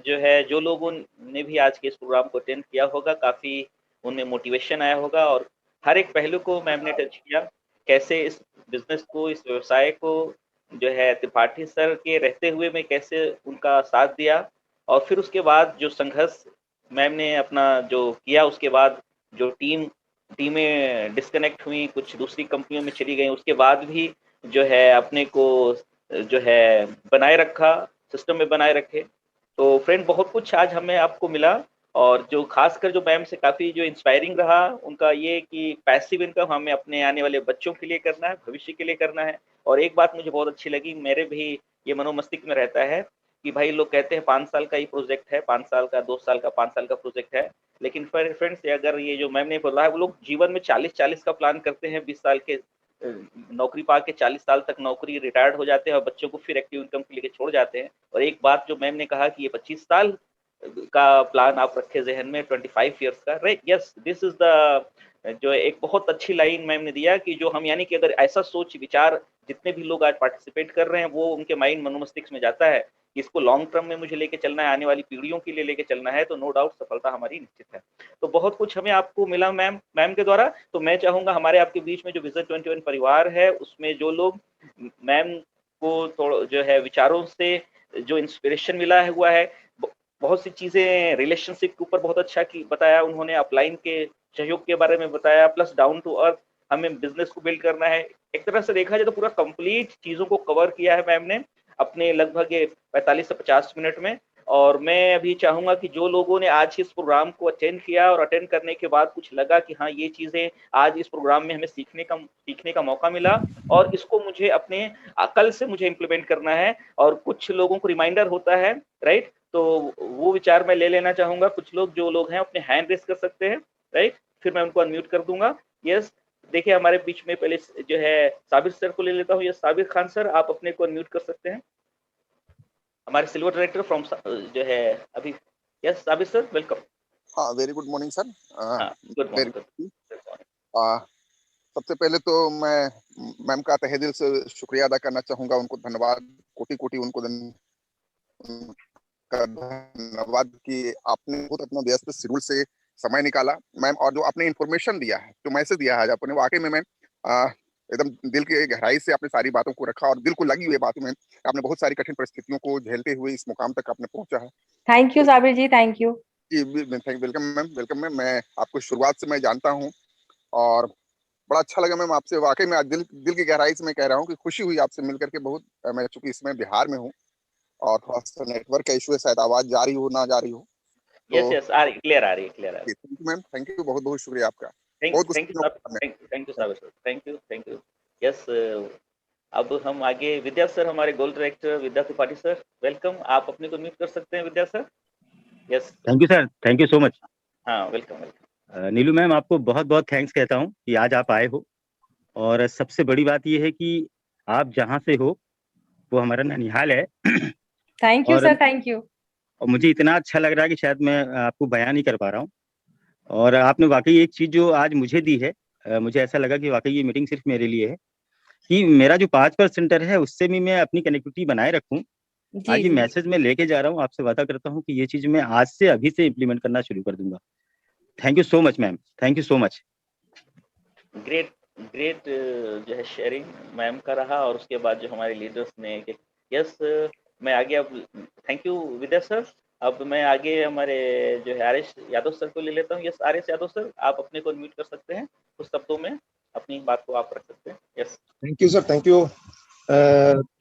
जो है जो लोगों ने भी आज के इस प्रोग्राम को अटेंड किया होगा, काफ़ी उनमें मोटिवेशन आया होगा और हर एक पहलू को मैम ने टच किया। कैसे इस बिजनेस को, इस व्यवसाय को जो है त्रिपाठी सर के रहते हुए मैं कैसे उनका साथ दिया, और फिर उसके बाद जो संघर्ष मैम ने अपना जो किया, उसके बाद जो टीमें डिस्कनेक्ट हुई, कुछ दूसरी कंपनियों में चली गई, उसके बाद भी जो है अपने को जो है बनाए रखा, सिस्टम में बनाए रखे। तो फ्रेंड बहुत कुछ आज हमें आपको मिला। और जो खासकर जो मैम से काफ़ी जो इंस्पायरिंग रहा उनका ये कि पैसिव इनकम हमें अपने आने वाले बच्चों के लिए करना है, भविष्य के लिए करना है। और एक बात मुझे बहुत अच्छी लगी, मेरे भी ये मनोमस्तिष्क में रहता है कि भाई लोग कहते हैं 5 साल का ही प्रोजेक्ट है, 5 साल का, 2 साल का, 5 साल का प्रोजेक्ट है। लेकिन फ्रेंड्स अगर ये जो मैम ने बोला है, वो लोग जीवन में 40-40 का प्लान करते हैं, 20 साल के नौकरी पा के 40 साल तक नौकरी रिटायर्ड हो जाते हैं और बच्चों को फिर एक्टिव इनकम के लिए छोड़ जाते हैं। और एक बात जो मैम ने कहा कि ये 25 साल का प्लान आप रखे जहन में, 25 ईयर्स का, right? Yes, this is the जो एक बहुत अच्छी लाइन मैम ने दिया कि जो हम यानी कि अगर ऐसा सोच विचार जितने भी लोग आज पार्टिसिपेट कर रहे हैं वो उनके माइंड मनोमस्तिष्क में जाता है कि इसको लॉन्ग टर्म में मुझे लेके चलना है, आने वाली पीढ़ियों के लिए लेके चलना है, तो नो डाउट सफलता हमारी निश्चित है। तो बहुत कुछ हमें आपको मिला मैम के द्वारा। तो मैं चाहूंगा हमारे आपके बीच में जो विजन 21 परिवार है उसमें जो लोग मैम को थोड़ा जो है विचारों से जो इंस्पिरेशन मिला है हुआ है, बहुत सी चीजें रिलेशनशिप के ऊपर बहुत अच्छा की बताया उन्होंने, अपलाइन के सहयोग के बारे में बताया, प्लस डाउन टू अर्थ हमें बिजनेस को बिल्ड करना है। एक तरह से देखा जाए तो पूरा कंप्लीट चीजों को कवर किया है मैम ने अपने लगभग 45 से 50 मिनट में। और मैं अभी चाहूंगा कि जो लोगों ने आज इस प्रोग्राम को अटेंड किया और अटेंड करने के बाद कुछ लगा कि हाँ ये चीजें आज इस प्रोग्राम में हमें सीखने का मौका मिला और इसको मुझे अपने कल से मुझे इम्प्लीमेंट करना है, और कुछ लोगों को रिमाइंडर होता है, राइट? तो वो विचार मैं ले लेना चाहूंगा। कुछ लोग जो लोग हैं अपने हैंड रेस कर सकते हैं, राइट? फिर मैं उनको अनम्यूट कर दूंगा। यस, देखिए हमारे बीच में पहले जो है साबिर सर को ले लेता हूँ। यस साबिर खान सर, आप अपने को अनम्यूट कर सकते हैं, हमारे सिल्वर डायरेक्टर फ्रॉम जो है अभी। Yes Sabir sir, welcome. हाँ, वेरी गुड मॉर्निंग सर। हाँ, गुड वेरी मॉर्निंग। सबसे पहले तो मैं मैम का तहे दिल से शुक्रिया अदा करना चाहूंगा, उनको धन्यवाद, कोटि कोटि उनको धन्यवाद कि आपने बहुत अपना व्यस्त शेड्यूल से समय निकाला मैम, और जो आपने इन्फॉर्मेशन दिया है, जो मैसेज दिया है आपने, वाकई में मैम एकदम दिल की गहराई से आपने सारी बातों को रखा और दिल को लगी हुई बातों में आपने बहुत सारी कठिन परिस्थितियों को झेलते हुए इस मुकाम तक आपने पहुंचा है। Thank you Sabir ji, thank you ji, welcome ma'am, welcome ma'am. मैं आपको शुरुआत से मैं जानता हूँ और बड़ा अच्छा लगा मैम आपसे, वाकई में आज दिल की गहराई से मैं कह रहा हूँ कि खुशी हुई आपसे मिलकर के बहुत। मैं चूंकि इसमें बिहार में हूँ और थोड़ा सा नेटवर्क का इशू है, शायद आवाज जा रही हो ना जा रही हो। यस तो यस, आ रही, क्लियर आ रही है, क्लियर आ रही है। Thank you ma'am, thank you, बहुत बहुत शुक्रिया आपका। थैंक बहुत कुछ थैंक यू साहब, thank you Sabir sir, thank you. Yes, अब हम आगे विद्या सर, हमारे gold director Vidya Tripathi sir, welcome. आप अपने को म्यूट कर सकते हैं Vidya sir. Yes, thank you sir, thank you so much. हाँ, वेलकम वेलकम। नीलू मैम, आपको बहुत बहुत थैंक्स कहता हूँ कि आज आप आए हो। और सबसे बड़ी बात यह है कि आप जहाँ से हो वो हमारा ननिहाल है। थैंक यू और सर, थैंक यू। और मुझे इतना अच्छा लग रहा है कि शायद मैं आपको बयां नहीं कर पा रहा हूँ। और आपने वाकई एक चीज जो आज मुझे दी है, मुझे ऐसा लगा कि वाकई ये मीटिंग सिर्फ मेरे लिए है कि मेरा जो 5% सेंटर है उससे भी मैं अपनी कनेक्टिविटी बनाए रखूं। जी आज ये जी। मैसेज मैं लेके जा रहा हूँ, आपसे वादा करता हूँ कि ये चीज मैं आज से अभी से इम्प्लीमेंट करना शुरू कर दूंगा। Thank you so much ma'am, thank you so much. Great great जो है शेयरिंग मैम का रहा, और उसके बाद जो हमारे लीडर्स ने कि यस मैं आगे अब थैंक यू विद्या सर। अब मैं आगे हमारे जो है आर एस यादव सर को ले लेता हूँ। Yes R S Yadav sir, आप अपने को म्यूट कर सकते हैं, कुछ शब्दों में अपनी बात को आप रख सकते हैं। Yes thank you sir,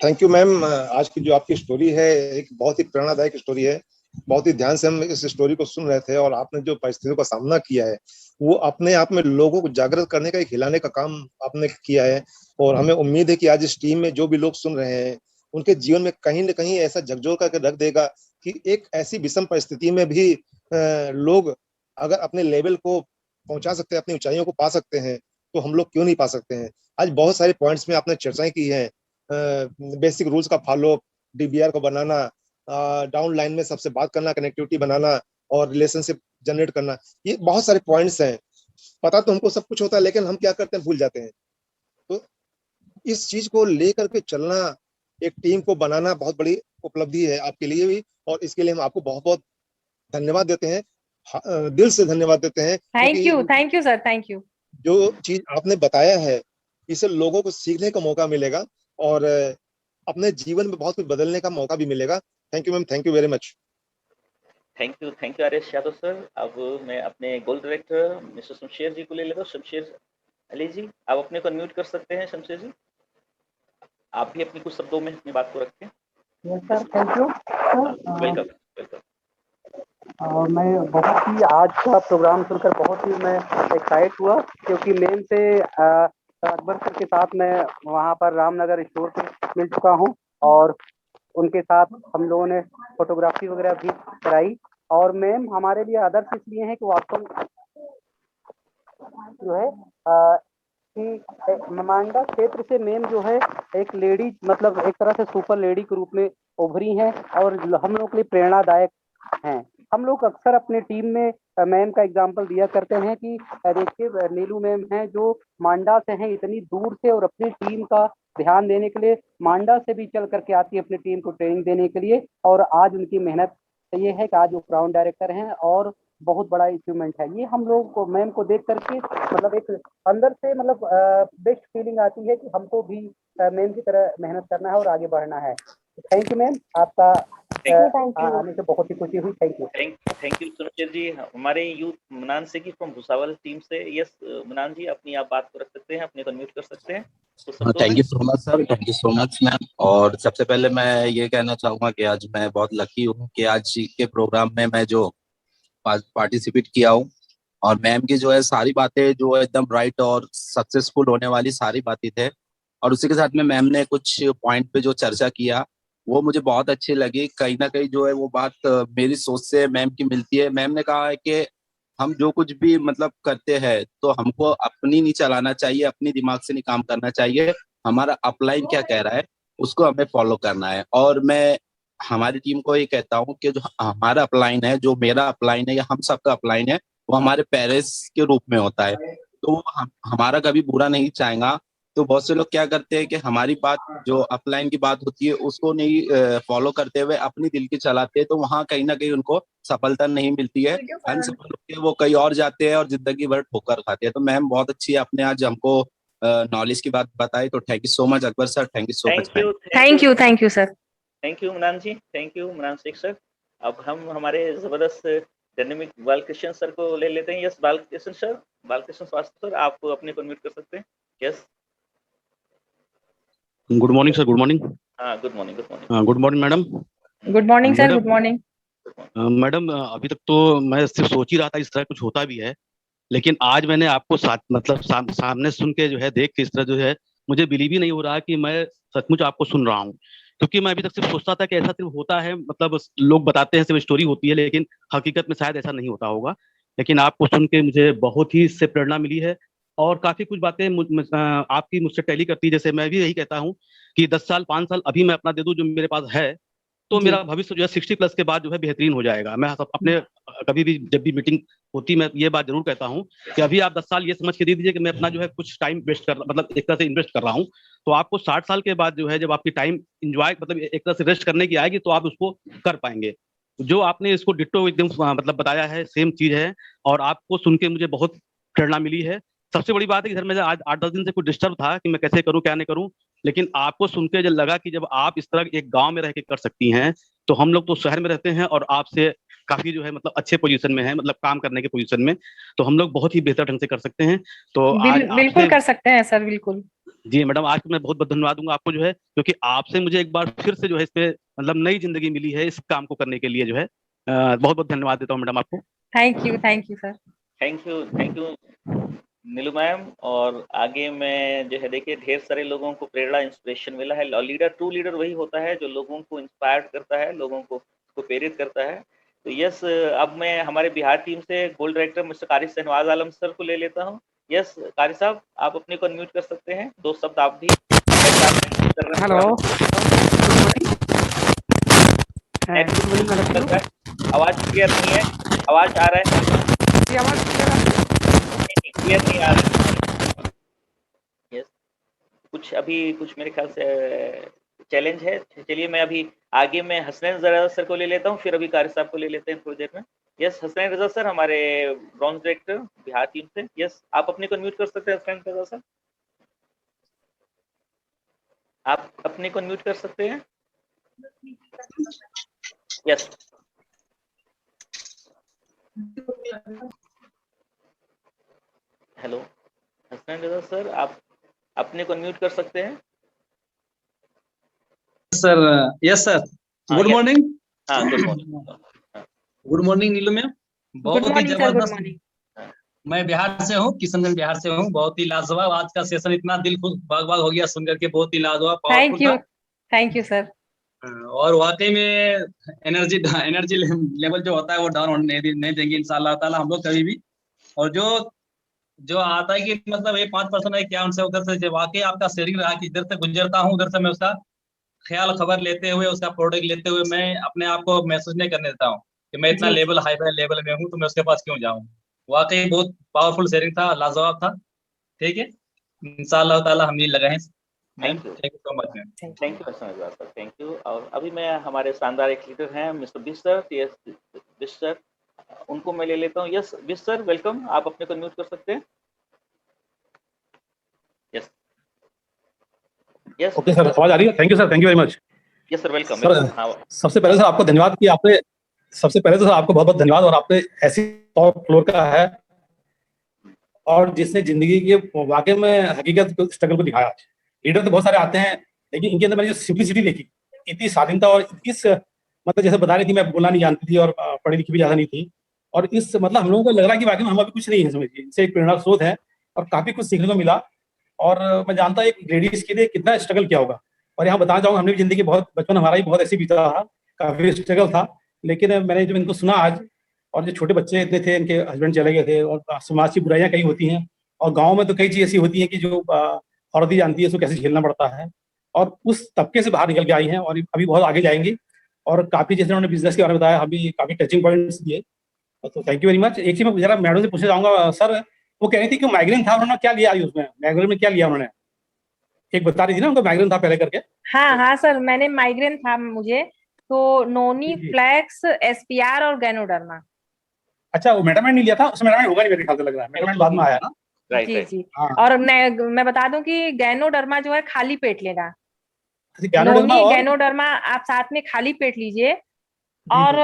thank you ma'am. आज की जो आपकी स्टोरी है एक बहुत ही प्रेरणादायक स्टोरी है। बहुत ही ध्यान से हम इस स्टोरी को सुन रहे थे और आपने जो परिस्थितियों का सामना किया है वो अपने आप में लोगों को जागृत करने का, एक हिलाने का काम आपने किया है। और हमें उम्मीद है कि आज इस टीम में जो भी लोग सुन रहे हैं उनके जीवन में कहीं न कहीं ऐसा झकझोर करके रख देगा कि एक ऐसी विषम परिस्थिति में भी लोग अगर अपने लेवल को पहुंचा सकते हैं, अपनी ऊंचाइयों को पा सकते हैं, तो हम लोग क्यों नहीं पा सकते हैं। आज बहुत सारे पॉइंट्स में आपने चर्चाएं की हैं, बेसिक रूल्स का फॉलो, डीबीआर को बनाना, डाउन लाइन में सबसे बात करना, कनेक्टिविटी बनाना और रिलेशनशिप जनरेट करना, ये बहुत सारे पॉइंट्स हैं। पता तो हमको सब कुछ होता है लेकिन हम क्या करते हैं, भूल जाते हैं। तो इस चीज को लेकर के चलना, एक टीम को बनाना बहुत बड़ी उपलब्धि है आपके लिए भी, और इसके लिए हम आपको बहुत बहुत धन्यवाद देते हैं, दिल से धन्यवाद देते हैं। Thank you sir, thank you. जो चीज आपने बताया है इससे लोगों को सीखने का मौका मिलेगा और अपने जीवन में बहुत कुछ बदलने का मौका भी मिलेगा। Thank you ma'am, thank you very much. Thank you R S Yadav sir. अब मैं अपने गोल डायरेक्टर मिस्टर शमशेर जी को ले लेता हूँ। शमशेर अली जी, आप अपने को अनम्यूट कर सकते हैं। शमशेर जी, आप भी अपनी कुछ शब्दों में अपनी बात को रखें। Yes sir, thank you. Welcome welcome. मैं बहुत ही आज का प्रोग्राम सुनकर बहुत ही मैं एक्साइट हुआ, क्योंकि मेन से अकबर सर के साथ मैं वहाँ पर रामनगर स्टोर पे मिल चुका हूँ और उनके साथ हम लोगों ने फोटोग्राफी वगैरह भी कराई। और मैम हमारे लिए आदर्श इसलिए है कि वास्तव में जो है कि मांडा क्षेत्र से मैम जो है एक लेडी, मतलब एक तरह से सुपर लेडी के रूप में उभरी हैं और हम लोग के लिए प्रेरणादायक हैं। हम लोग अक्सर अपने टीम में मैम का एग्जाम्पल दिया करते हैं कि देखिए नीलू मैम हैं जो मांडा से हैं इतनी दूर से, और अपनी टीम का ध्यान देने के लिए मांडा से भी चल करके आती है अपनी टीम को ट्रेनिंग देने के लिए। और आज उनकी मेहनत ये है कि आज वो ग्राउंड डायरेक्टर हैं और बहुत बड़ा अचीवमेंट है ये। हम लोग को मैम को देख करके मतलब एक अंदर से मतलब बेस्ट फीलिंग आती है कि हमको भी मैम की तरह मेहनत करना है और आगे बढ़ना है। थैंक यू मैम, आपका आने से बहुत ही खुशी हुई। Thank you. Thank you Sunil ji. हमारे यूथ मनान से की फ्रॉम भुसावल टीम से। यस मनान जी, अपनी आप बात को रख सकते हैं, अपने को म्यूट कर सकते हैं। Thank you so much sir, thank you so much ma'am. और सबसे पहले मैं ये कहना चाहूंगा कि आज मैं बहुत लकी हूँ कि आज के प्रोग्राम में मैं जो पार्टिसिपेट किया हूँ, और मैम की जो है सारी बातें जो एकदम राइट और सक्सेसफुल होने वाली सारी बातें थे। और उसी के साथ में मैम ने कुछ पॉइंट पे जो चर्चा किया वो मुझे बहुत अच्छी लगी। कहीं ना कहीं जो है वो बात मेरी सोच से मैम की मिलती है। मैम ने कहा है कि हम जो कुछ भी मतलब करते हैं तो हमको अपनी नहीं चलाना चाहिए, अपनी दिमाग से नहीं काम करना चाहिए। हमारा अपलाइन क्या कह रहा है उसको हमें फॉलो करना है। और मैं हमारी टीम को ये कहता हूँ कि जो हमारा अपलाइन है, जो मेरा अपलाइन है या हम सबका अपलाइन है, वो हमारे पेरेंट्स के रूप में होता है। तो हमारा कभी बुरा नहीं चाहेगा। तो बहुत से लोग क्या करते हैं कि हमारी बात जो अपलाइन की बात होती है उसको नहीं फॉलो करते हुए अपनी दिल की चलाते हैं, तो वहाँ कहीं ना कहीं उनको सफलता नहीं मिलती है। अनसफल होकर वो कहीं और जाते हैं और जिंदगी भर ठोकर खाते हैं। तो मैम बहुत अच्छी है, आपने आज हमको नॉलेज की बात बताई। तो thank you so much Akbar sir, thank you so much. Thank you sir. Thank you मनान जी, थैंक यू मनान शेख सर। अब हम हमारे जबरदस्त डायनेमिक बालकृष्ण सर को ले लेते हैं। यस बालकृष्ण सर, बालकृष्ण स्वास्थ्य सर, आप अपने को म्यूट कर सकते हैं। Yes good morning sir. Good morning. हाँ good morning, good morning. Good morning madam. Good morning sir, good morning. Madam अभी तक तो मैं सिर्फ सोच ही रहा था इस तरह कुछ होता भी है, लेकिन आज मैंने आपको मतलब सामने सुन के जो है, देख के इस तरह जो है मुझे बिलीव ही नहीं हो रहा कि मैं सचमुच आपको सुन रहा हूँ। क्योंकि मैं अभी तक सिर्फ सोचता था कि ऐसा सिर्फ होता है, मतलब लोग बताते हैं सिर्फ स्टोरी होती है, लेकिन हकीकत में शायद ऐसा नहीं होता होगा। लेकिन आपको सुन के मुझे बहुत ही इससे प्रेरणा मिली है और काफी कुछ बातें आपकी मुझसे टैली करती है। जैसे मैं भी यही कहता हूँ कि 10 साल 5 साल अभी मैं अपना दे दूं जो मेरे पास है, तो जी मेरा भविष्य जो है 60+ के बाद जो है बेहतरीन हो जाएगा। मैं अपने कभी भी जब भी मीटिंग होती मैं ये बात जरूर कहता हूँ कि अभी आप 10 साल ये समझ के दे दीजिए कि मैं अपना जो है कुछ टाइम वेस्ट कर मतलब एक तरह से इन्वेस्ट कर रहा हूँ, तो आपको 60 साल के बाद जो है जब आपकी टाइम इंजॉय मतलब एक तरह से रेस्ट करने की आएगी तो आप उसको कर पाएंगे। जो आपने इसको डिट्टो एकदम मतलब बताया है सेम चीज है और आपको सुन के मुझे बहुत प्रेरणा मिली है। सबसे बड़ी बात है कि सर मैं आज 8-10 दिन से कुछ डिस्टर्ब था कि मैं कैसे करूं क्या नहीं करूं, लेकिन आपको सुन के जब लगा कि जब आप इस तरह एक गांव में रह के कर सकती हैं तो हम लोग तो शहर में रहते हैं और आपसे काफी जो है मतलब अच्छे पोजीशन में है, मतलब काम करने के पोजीशन में, तो हम लोग बहुत ही बेहतर ढंग से कर सकते हैं। तो आज बिल्कुल आपसे कर सकते हैं सर, बिल्कुल। जी मैडम, आज मैं बहुत बहुत धन्यवाद दूंगा आपको जो है, क्योंकि आपसे मुझे एक बार फिर से जो है इस पे मतलब नई जिंदगी मिली है इस काम को करने के लिए जो है। बहुत बहुत धन्यवाद देता हूँ मैडम आपको। Thank you sir. Thank you Neelu ma'am. और आगे मैं जो है देखिए ढेर सारे लोगों को प्रेरणा इंस्पिरेशन मिला है। लीडर ट्रू लीडर वही होता है जो लोगों को इंस्पायर करता है, लोगों को प्रेरित करता है। तो यस, अब मैं हमारे बिहार टीम से गोल्ड डायरेक्टर मिस्टर कारी शहनवाज आलम सर को ले लेता हूँ। यस कारी साहब, आप अपने को अनम्यूट कर सकते हैं, 2 शब्द आप भी। हेलो, आवाज क्लियर नहीं है, आवाज आ रहा है, क्लियर नहीं आ रहा है। यस, कुछ अभी कुछ मेरे ख्याल से चैलेंज है। चलिए मैं अभी आगे मैं हसनैन रजा सर को ले लेता हूँ, फिर अभी कारी साहब को ले लेते हैं थोड़ी देर में। यस, हसनैन रजा सर हमारे ब्रॉन्ज डायरेक्टर बिहार टीम से। यस, आप अपने को म्यूट कर सकते हैं हसनैन रजा सर, आप अपने को म्यूट कर सकते हैं। यस, हेलो हसनैन रजा सर, आप अपने को म्यूट कर सकते हैं। Sir yes sir, good morning. हाँ गुड मॉर्निंग। गुड मॉर्निंग नीलू मैम, बहुत ही जबरदस्त। हाँ। मैं बिहार से हूँ, किशनगंज बिहार से हूँ। बहुत ही लाजवाब आज का सेशन, इतना दिल खुश बाग बाग हो गया सुनकर के, बहुत ही लाजवाब पावरफुल था। Thank you sir. और वाकई में एनर्जी लेवल जो होता है वो डाउन होने नहीं देंगे इंशाल्लाह ताला हम लोग कभी भी। और जो आता है कि मतलब ये 5% है क्या, उनसे उधर से वाकई आपका शेयरिंग रहा कि इधर से गुजरता हूँ उधर से मैं उसका ख्याल खबर लेते हुए उसका प्रोडक्ट लेते हुए मैं अपने आप को महसूस नहीं करने देता हूँ कि मैं इतना लेवल हाई फाई लेवल में हूँ तो मैं उसके पास क्यों जाऊँ। वाकई बहुत पावरफुल शेयरिंग था, लाजवाब था। ठीक है, इंशाल्लाह ताला हम ये लगे हैं। Thank you so much ma'am. Thank you sir, thank you. और अभी मैं हमारे शानदार एक लीडर हैं मिस्टर बिश सर, उनको मैं ले लेता हूँ। यस बिश सर, वेलकम, आप अपने को म्यूट कर सकते हैं। यस यस ओके सर, आवाज आ रही है? Thank you sir, thank you very much. Yes sir, welcome. सबसे पहले सर आपको धन्यवाद कि आपने सबसे पहले तो आपको बहुत बहुत धन्यवाद, और आपने ऐसी टॉप फ्लोर का है और जिसने जिंदगी के वाकई में हकीकत स्ट्रगल को दिखाया। लीडर तो बहुत सारे आते हैं लेकिन इनके अंदर मैंने जो सिंपलिसिटी देखी, इतनी स्वाधीनता, और इस मतलब जैसे बता रही थी मैं बोलना नहीं जानती थी और पढ़ी लिखी भी ज्यादा नहीं थी, और इस मतलब हम लोगों को लग रहा है कि वाकई में हम अभी कुछ नहीं है, समझिए इनसे एक प्रेरणा स्रोत है और काफी कुछ सीखने को मिला। और मैं जानता हूँ एक लेडीज के लिए कितना स्ट्रगल किया होगा। और यहाँ बताना चाहूंगा, हमने भी जिंदगी बहुत, बचपन हमारा ही बहुत ऐसे बीता था, काफी स्ट्रगल था। लेकिन मैंने जब इनको सुना आज, और जो छोटे बच्चे इतने थे, इनके हस्बैंड चले गए थे, और समाज की बुराइयां कई होती हैं, और गाँव में तो कई चीज ऐसी होती हैं कि जो औरत ही जानती है उसको कैसे झेलना पड़ता है, और उस तबके से बाहर निकल के आई हैं और अभी बहुत आगे जाएंगी। और काफी जैसे उन्होंने बिजनेस के बारे में बताया, अभी काफी टचिंग पॉइंट्स दिए, तो थैंक यू वेरी मच। एक चीज मैं जरा मैडम से पूछना चाहूंगा सर, वो कह रही थी कि माइग्रेन था, उन्होंने क्या लिया उसमें, माइग्रेन में क्या लिया उन्होंने? एक बता रही थी ना उनको माइग्रेन था पहले करके। हाँ सर, मैंने माइग्रेन था मुझे, तो नोनी फ्लैक्स, एसपीआर और गैनोडर्मा। अच्छा, वो मेटामाइन नहीं लिया था? उसमें मेटामाइन होगा नहीं मेरे ख्याल से, लग रहा है मेटामाइन बाद में आया ना। जी। और मैं बता दूं कि गैनोडर्मा जो है खाली पेट लेना, नोनी गैनोडर्मा आप साथ में खाली पेट लीजिए, और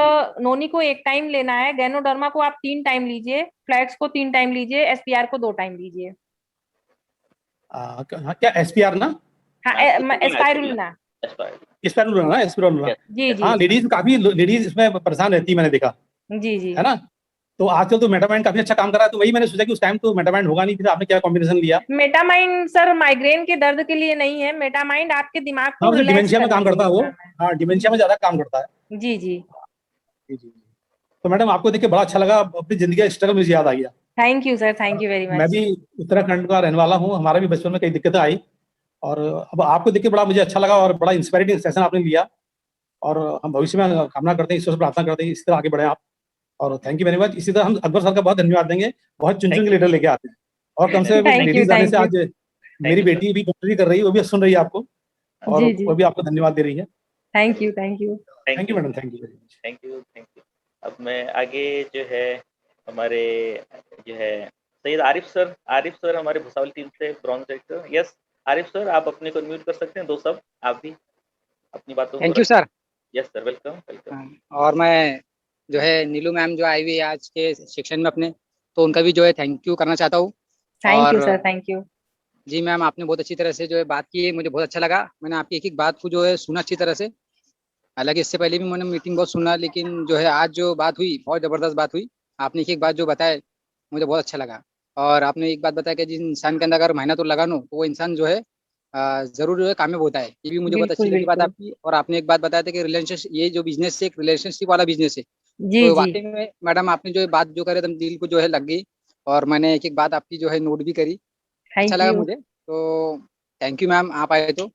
नोनी को 1 टाइम लेना है, गैनोडर्मा को आप 3 टाइम लीजिए, फ्लैक्स को 3 टाइम लीजिए, एसपीआर को 2 टाइम लीजिए। क्या एसपीआर ना? हाँ, एस्पाइरुलिना जी। हाँ, लेडीज काफी लेडीज इसमें परेशान रहती है, मैंने देखा। जी है ना? तो आजकल तो मेटामाइन काफी अच्छा काम कर रहा है, तो वही मैंने सोचा कि उस टाइम तो मेटामाइन होगा नहीं, फिर आपने क्या कॉम्बिनेशन लिया? मेटामाइन सर माइग्रेन के दर्द के लिए नहीं है, मेटामाइन आपके दिमाग को डिमेंशिया में काम करता है वो। हाँ, डिमेंशिया में ज्यादा काम करता है। जी। तो मैडम आपको देख के बड़ा अच्छा लगा, अपनी जिंदगी का स्ट्रगल मुझे याद आ गया। Thank you sir, thank you very मैं मच। भी उत्तराखंड का रहने वाला हूँ, हमारा भी बचपन में कई दिक्कतें आई, और अब आपको देख के बड़ा मुझे अच्छा लगा और बड़ा इंस्पायरिंग सेशन आपने लिया, और हम भविष्य में कामना करते हैं, ईश्वर से प्रार्थना करते हैं इसी तरह आगे बढ़े आप, और थैंक यू वेरी मच। इसी तरह हम अकबर सर का बहुत धन्यवाद देंगे, बहुत चुन चुन के लीडर लेके आते हैं, और कम से कम थैंक यू, लेडीज आने से थैंक यू। आज मेरी बेटी भी कंट्री कर रही है, वो भी सुन रही है आपको, और जी जी, वो भी आपको धन्यवाद दे रही है। Thank you, thank you. Thank you madam, thank you very much. Thank you, thank you. अब मैं आगे जो है हमारे जो है सैयद आरिफ सर हमारे भुसावल टीम से bronze director. Yes Arif sir, आप अपने को म्यूट कर सकते हैं, दो सब आप भी अपनी बातों को। Thank you sir. Yes sir, welcome welcome. और मैं जो है नीलू मैम जो आई हुई है आज के सेक्शन में अपने, तो उनका भी जो है थैंक यू करना चाहता हूँ। Thank you sir, thank you. Ji ma'am, आपने बहुत अच्छी तरह से जो है बात की है, मुझे बहुत अच्छा लगा। मैंने आपकी एक एक बात को जो है सुना अच्छी तरह से, हालांकि इससे पहले भी मैंने मीटिंग बहुत सुना, लेकिन जो है आज जो बात हुई बहुत ज़बरदस्त बात हुई। आपने एक एक बात जो बताए मुझे बहुत अच्छा लगा, और आपने एक बात बताया कि जिस इंसान के अंदर अगर मेहनत और लगन हो तो वो इंसान जो है जरूर जो है कामयाब होता है। ये भी मुझे बहुत अच्छी बिल्कुल लगी बात बिल्कुल। आपकी। और आपने एक बात बताया था कि रिलेशनशिप, ये जो बिजनेस है एक रिलेशनशिप वाला बिजनेस है, जी तो जी, वाकई में मैडम आपने जो है बात जो करे एकदम दिल को जो है लग गई, और मैंने एक एक बात आपकी जो है नोट भी करी, अच्छा थैंक लगा यू। मुझे। तो थैंक यू मैम, आप आए तो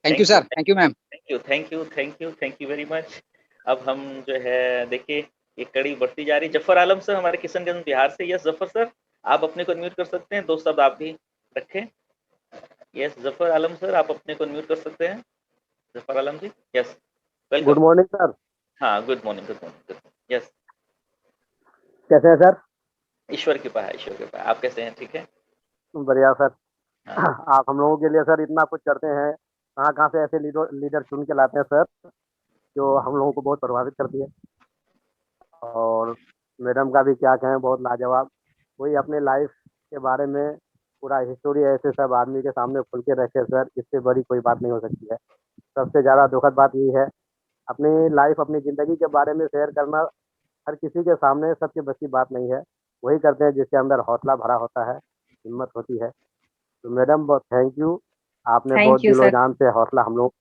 thank you thank you, sir, thank you ma'am. Thank you, thank you, thank you, thank you very much. अब हम जो है देखिए ये कड़ी बढ़ती जा रही। जफर आलम सर हमारे किशनगंज बिहार से। यस जफर सर, आप अपने को म्यूट कर सकते हैं, दो शब्द आप भी रखें। यस जफर आलम सर, आप अपने को म्यूट कर सकते हैं, Zafar Alam ji. Yes good welcome. Morning sir. हाँ good morning, good morning, good. Yes कैसे हैं सर? ईश्वर कृपा है, ईश्वर कृपा है। आप कैसे हैं? ठीक है। बढ़िया सर। हाँ आप हम लोगों के लिए सर इतना कुछ करते हैं, कहाँ कहाँ से ऐसे लीडर चुन के लाते हैं सर, जो हम लोगों को बहुत प्रभावित करती है। और मैडम का भी क्या कहें, बहुत लाजवाब। वही अपने लाइफ के बारे में पूरा हिस्टोरी ऐसे सब आदमी के सामने खुल के रखे सर, इससे बड़ी कोई बात नहीं हो सकती है। सबसे ज़्यादा दुखद बात यही है, अपनी लाइफ अपनी ज़िंदगी के बारे में शेयर करना हर किसी के सामने सबके बस की बात नहीं है। वही करते हैं जिसके अंदर हौसला भरा होता है, हिम्मत होती है। तो मैडम बहुत थैंक यू, आपने बहुत थैंक यू दिलो सर। जान से हौसला हम लोग,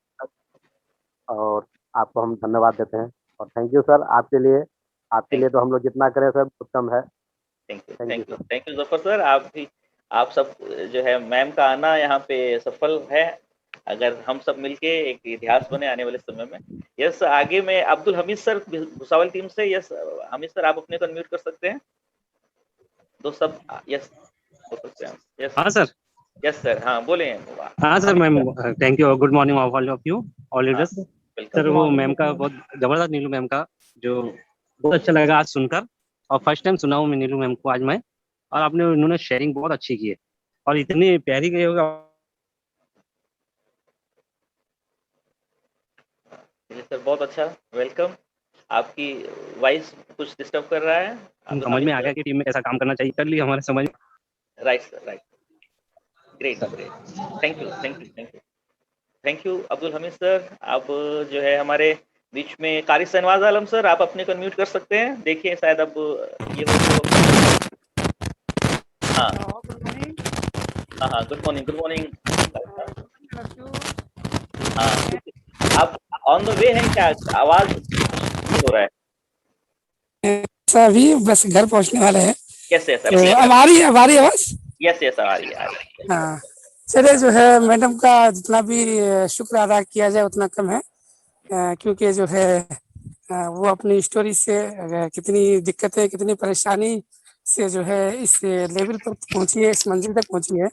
और आपको हम धन्यवाद देते हैं। और थैंक यू सर, आपके लिए तो हम लोग जितना करें सर उत्तम है। Thank you, thank you thank you, sir. Thank you Zafar sir. आप भी, आप सब जो है मैम का आना यहाँ पे सफल है, अगर हम सब मिलके एक इतिहास बने आने वाले समय में। यस आगे में अब्दुल हमीद सर भुसावल टीम से। यस हमीद सर, आप अपने को अनम्यूट कर सकते हैं, दो सब। यस हो सकते हैं। यस हाँ सर। यस सर, हाँ बोले। हाँ sir ma'am, thank you, good morning all of you, all leaders. Welcome. Sir वो मैम का बहुत जबरदस्त, नीलू मैम का जो बहुत अच्छा लगेगा आज सुनकर, और फर्स्ट टाइम सुना हूँ मैं नीलू मैम को आज मैं, और आपने उन्होंने शेयरिंग बहुत अच्छी की है, और इतनी प्यारी गई होगा। सर बहुत अच्छा, वेलकम। आपकी वॉइस कुछ डिस्टर्ब कर रहा है, समझ में आ गया कि टीम में कैसा काम करना चाहिए, कर लिया हमारे समझ में। Right sir, right. Great great, thank you, thank you, thank you, thank you Abdul Hamid sir. अब जो है हमारे बीच में कारी शहनवाज आलम सर, आप अपने को म्यूट कर सकते हैं, देखिए शायद अब ये हो। हाँ हाँ हाँ, गुड मॉर्निंग, गुड मॉर्निंग। हाँ आप ऑन द वे हैं क्या? आवाज हो रहा है सर, अभी बस घर पहुंचने वाले हैं। कैसे है सर? तो अब आ रही है आवाज? यस यस, आ रही है। हाँ, चलिए, जो है मैडम का जितना भी शुक्र अदा किया जाए उतना कम है, क्योंकि जो है वो अपनी स्टोरी से कितनी दिक्कतें, कितनी परेशानी से जो है इस लेवल पर पहुंची है, इस मंजिल तक पहुंची है।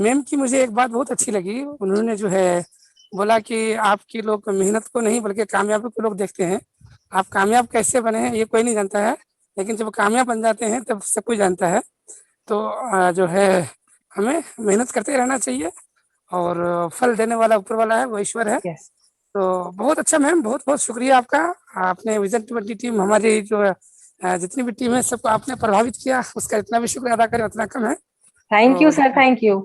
मैम की मुझे एक बात बहुत अच्छी लगी, उन्होंने जो है बोला कि आपकी लोग मेहनत को नहीं बल्कि कामयाबी को लोग देखते हैं। आप कामयाब कैसे बने हैं ये कोई नहीं जानता है, लेकिन जब कामयाब बन जाते हैं तब सब कुछ जानता है। तो जो है हमें मेहनत करते रहना चाहिए, और फल देने वाला ऊपर वाला है, वो ईश्वर है। तो बहुत अच्छा मैम, बहुत बहुत शुक्रिया आपका। आपने विजन 20 टीम, हमारी जो जितनी भी टीम है सबको आपने प्रभावित किया, उसका इतना भी शुक्र अदा करें उतना कम है। Thank you sir, thank you.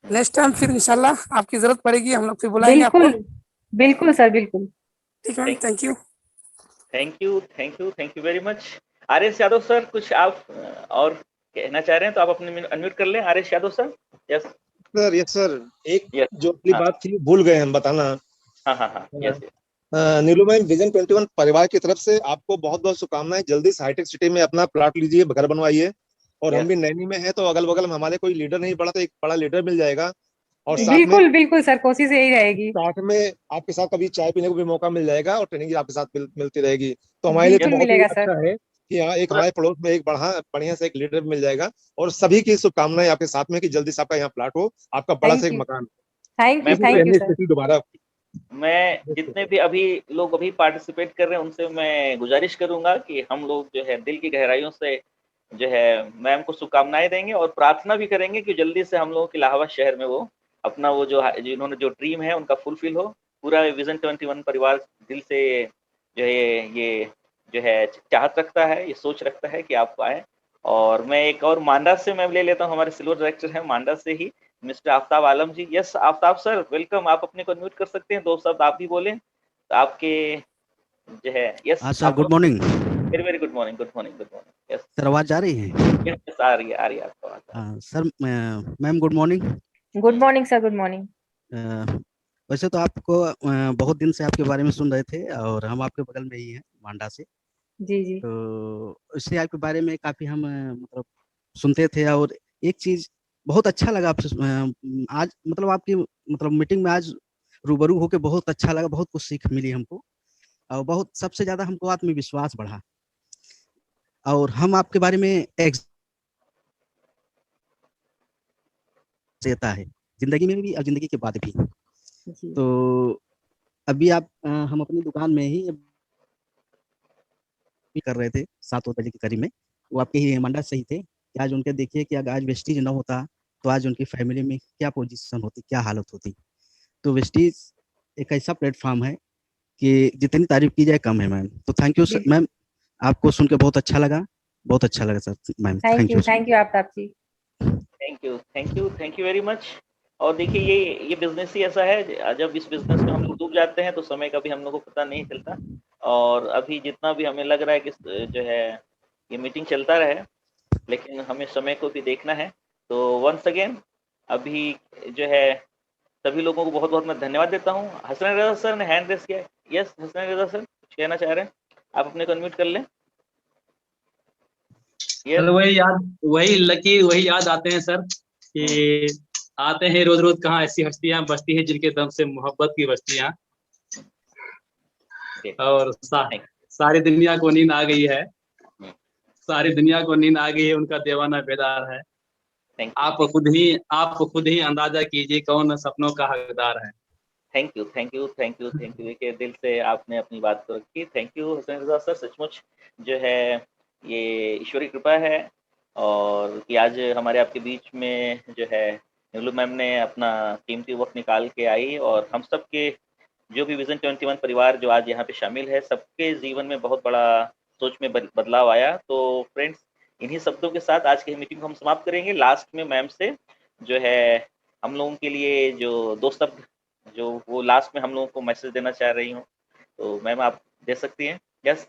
Next time फिर इंशाल्लाह आपकी जरूरत पड़ेगी, हम लोग फिर बुलाएंगे आपको। बिल्कुल बिल्कुल सर, बिल्कुल। ठीक है, thank you, thank you, thank you, thank you very much. RS. Yadav sir, कुछ आप और कहना चाह रहे हैं तो आप अपने अनम्यूट कर लें। RS. Yadav sir. Yes sir, yes sir, एक जो अपनी बात थी भूल गए हम बताना। हाँ हाँ हाँ, यस नीलू मैम, विजन 21 परिवार की तरफ से आपको बहुत बहुत शुभकामनाएं। जल्दी से हाईटेक सिटी में अपना प्लॉट लीजिए, घर बनवाइए। और हम भी नैनी में हैं, तो अगल बगल में हमारे कोई लीडर नहीं पड़ा, तो एक बड़ा लीडर मिल जाएगा। और साथ में बिल्कुल बिल्कुल सर, कोशिश यही रहेगी। साथ में आपके साथ कभी चाय पीने को भी मौका मिल जाएगा, और ट्रेनिंग भी आपके साथ मिलती रहेगी। तो हमारे लिए तो बिल्कुल बहुत ही मिलेगा सर। अच्छा है कि यहाँ एक हमारे पड़ोस में एक बढ़िया से एक लीडर मिल जाएगा। और सभी की शुभकामनाएं आपके साथ में कि जल्दी से आपका यहाँ प्लाट हो, आपका बड़ा सा एक मकान। Thank you sir. दोबारा मैं जितने भी अभी लोग पार्टिसिपेट कर रहे हैं उनसे मैं गुजारिश करूंगा कि हम लोग जो है दिल की गहराइयों से जो है मैम को शुभकामनाएं देंगे और प्रार्थना भी करेंगे कि जल्दी से हम लोगों के इलाहाबाद शहर में वो अपना वो जो जिन्होंने जो ड्रीम है उनका फुलफिल हो। पूरा विजन 21 परिवार दिल से जो है ये जो है चाहत रखता है, ये सोच रखता है कि आप आए। और मैं एक और मांडा से मैं ले लेता हूँ, हमारे सिल्वर डायरेक्टर हैं मांडा से ही mister Aftab Alam ji. Yes Aftab sir, welcome. आप अपने को म्यूट कर सकते हैं, 2 शब्द आप भी बोलें तो आपके जो है। Yes sir, good morning. Very very good morning, good morning, good morning. Yes sir, आवाज आ रही है? यस आ रही है आपको आवाज। Sir ma'am good morning. Good morning sir, good morning. वैसे तो आपको बहुत दिन से आपके बारे में सुन रहे थे और हम आपके बगल में ही हैं मांडा से। जी जी। तो इससे आपके बारे में काफी हम मतलब सुनते थे और एक चीज बहुत अच्छा लगा आपसे आज मतलब आपकी मतलब मीटिंग में आज रूबरू होके बहुत अच्छा लगा, बहुत कुछ सीख मिली हमको और बहुत सबसे ज्यादा हमको आत्मविश्वास बढ़ा और हम आपके बारे में देता है जिंदगी में भी और जिंदगी के बाद भी। तो अभी आप हम अपनी दुकान में ही कर रहे थे 7 बजे के करीब में, वो आपके ही मंडा से ही थे कि आज उनके देखिए कि अगर आज वेस्टीज ना होता तो आज उनकी फैमिली में क्या पोजीशन होती, क्या हालत होती। तो वेस्टीज एक ऐसा प्लेटफॉर्म है कि जितनी तारीफ की जाए कम है मैम। तो थैंक यू मैम, आपको सुन के बहुत अच्छा लगा, बहुत अच्छा लगा sir ma'am. Thank you Aftab ji. Thank you very much. और देखिए ये बिजनेस ही ऐसा है, जब इस बिजनेस में हम लोग डूब जाते हैं तो समय का भी हम लोग को पता नहीं चलता। और अभी जितना भी हमें लग रहा है कि जो है ये मीटिंग चलता रहे, लेकिन हमें समय को भी देखना है। तो वंस अगेन अभी जो है सभी लोगों को बहुत बहुत मैं धन्यवाद देता हूँ। हसन रजा सर ने हैंड रेस किया है। यस हसन रजा सर कुछ कहना चाह रहे हैं, आप अपने को अनम्यूट कर लें। सर वही याद आते हैं सर कि आते हैं रोज रोज कहाँ ऐसी हस्तियां बसती हैं जिनके दम से मोहब्बत की बस्तियां। और सारी दुनिया को नींद आ गई है, सारी दुनिया को नींद आ गई है, उनका दीवाना बेदार है। आप खुद ही अंदाजा कीजिए कौन सपनों का हकदार है। थैंक यू देखिए दिल से आपने अपनी बात को रखी। Thank you Hasan Raza sir, सचमुच जो है ये ईश्वरी कृपा है और कि आज हमारे आपके बीच में जो है नीलू मैम ने अपना कीमती वक्त निकाल के आई और हम सब के जो भी विजन 21 परिवार जो आज यहाँ पे शामिल है सबके जीवन में बहुत बड़ा सोच में बदलाव आया। तो फ्रेंड्स इन्हीं शब्दों के साथ आज की मीटिंग को हम समाप्त करेंगे। लास्ट में मैम से जो है हम लोगों के लिए जो 2 शब्द जो वो लास्ट में हम लोगों को मैसेज देना चाह रही हूँ, तो मैम आप दे सकती हैं। यस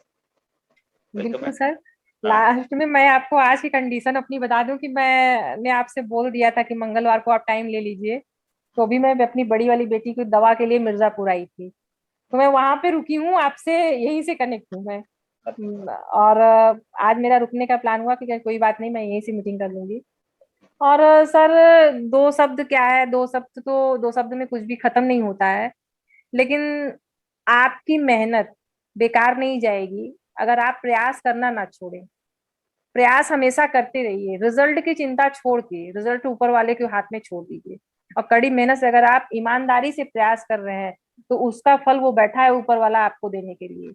बिल्कुल सर। लास्ट में मैं आपको आज की कंडीशन अपनी बता दूं कि मैंने आपसे बोल दिया था कि मंगलवार को आप टाइम ले लीजिए, तो अभी मैं अपनी बड़ी वाली बेटी की दवा के लिए मिर्जापुर आई थी, तो मैं वहां पे रुकी हूँ, आपसे यहीं से कनेक्ट हूँ मैं। और आज मेरा रुकने का प्लान हुआ कि कोई बात नहीं, मैं यहीं से मीटिंग कर लूंगी। और सर 2 शब्द क्या है, 2 शब्द में कुछ भी खत्म नहीं होता है, लेकिन आपकी मेहनत बेकार नहीं जाएगी अगर आप प्रयास करना ना छोड़ें। प्रयास हमेशा करते रहिए, रिजल्ट की चिंता छोड़ के रिजल्ट ऊपर वाले के हाथ में छोड़ दीजिए। और कड़ी मेहनत से अगर आप ईमानदारी से प्रयास कर रहे हैं तो उसका फल वो बैठा है ऊपर वाला आपको देने के लिए।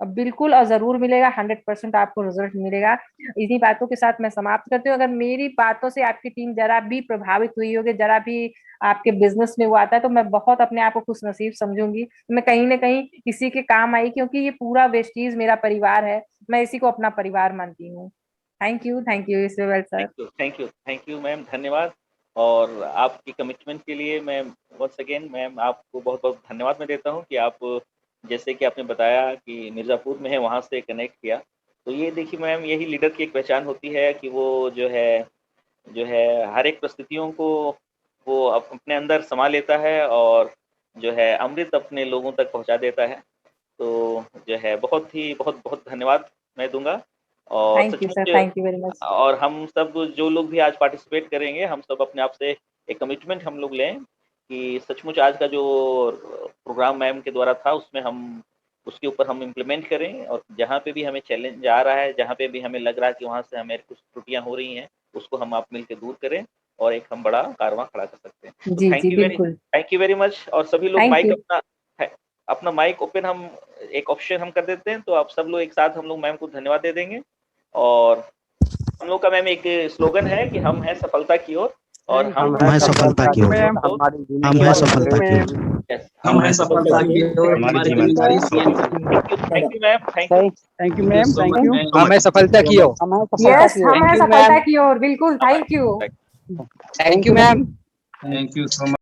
अब बिल्कुल और जरूर मिलेगा, 100% आपको रिजल्ट मिलेगा। इन्हीं बातों के साथ मैं समाप्त करती हूँ। अगर मेरी बातों से आपकी टीम जरा भी प्रभावित हुई होगी, जरा भी आपके बिजनेस में वो आता है, तो मैं बहुत अपने आप को खुश नसीब समझूंगी। मैं कहीं ना कहीं किसी के काम आई, क्योंकि ये पूरा वेस्टीज मेरा परिवार है, मैं इसी को अपना परिवार मानती हूँ। थैंक यू इस्रेवेल सर। थैंक यू मैम, धन्यवाद। और आपकी कमिटमेंट के लिए मैं वंस अगेन मैम आपको बहुत बहुत धन्यवाद मैं देता हूँ कि आप जैसे कि आपने बताया कि मिर्ज़ापुर में है, वहाँ से कनेक्ट किया। तो ये देखिए मैम यही लीडर की एक पहचान होती है कि वो जो है हर एक परिस्थितियों को वो अपने अंदर समा लेता है और जो है अमृत अपने लोगों तक पहुंचा देता है। तो जो है बहुत बहुत धन्यवाद मैं दूंगा। और thank you sir, thank you very much. और हम सब जो लोग भी आज पार्टिसिपेट करेंगे, हम सब अपने आप से एक कमिटमेंट हम लोग लें कि सचमुच आज का जो प्रोग्राम मैम के द्वारा था उसमें हम उसके ऊपर हम इम्प्लीमेंट करें, और जहाँ पे भी हमें चैलेंज आ रहा है, जहाँ पे भी हमें लग रहा है कि वहाँ से हमें कुछ त्रुटियां हो रही हैं, उसको हम आप मिलकर दूर करें और एक हम बड़ा कारवां खड़ा कर सकते हैं। जी जी बिल्कुल, थैंक यू वेरी मच। और सभी लोग Thank माइक you. अपना माइक ओपन, हम एक ऑप्शन हम कर देते हैं, तो आप सब लोग एक साथ हम लोग मैम को धन्यवाद दे देंगे। और हम लोग का मैम एक स्लोगन है कि हम हैं सफलता की ओर, और हम है सफलता की ओर, हम है सफलता की ओर, हम हैं सफलता की ओर, हमारी जिम्मेदारी thank you ma'am, thank thank you ma'am, thank you. हम है सफलता की ओर, यस हम हैं सफलता की ओर, बिल्कुल, thank you. Thank you ma'am. Thank you so much.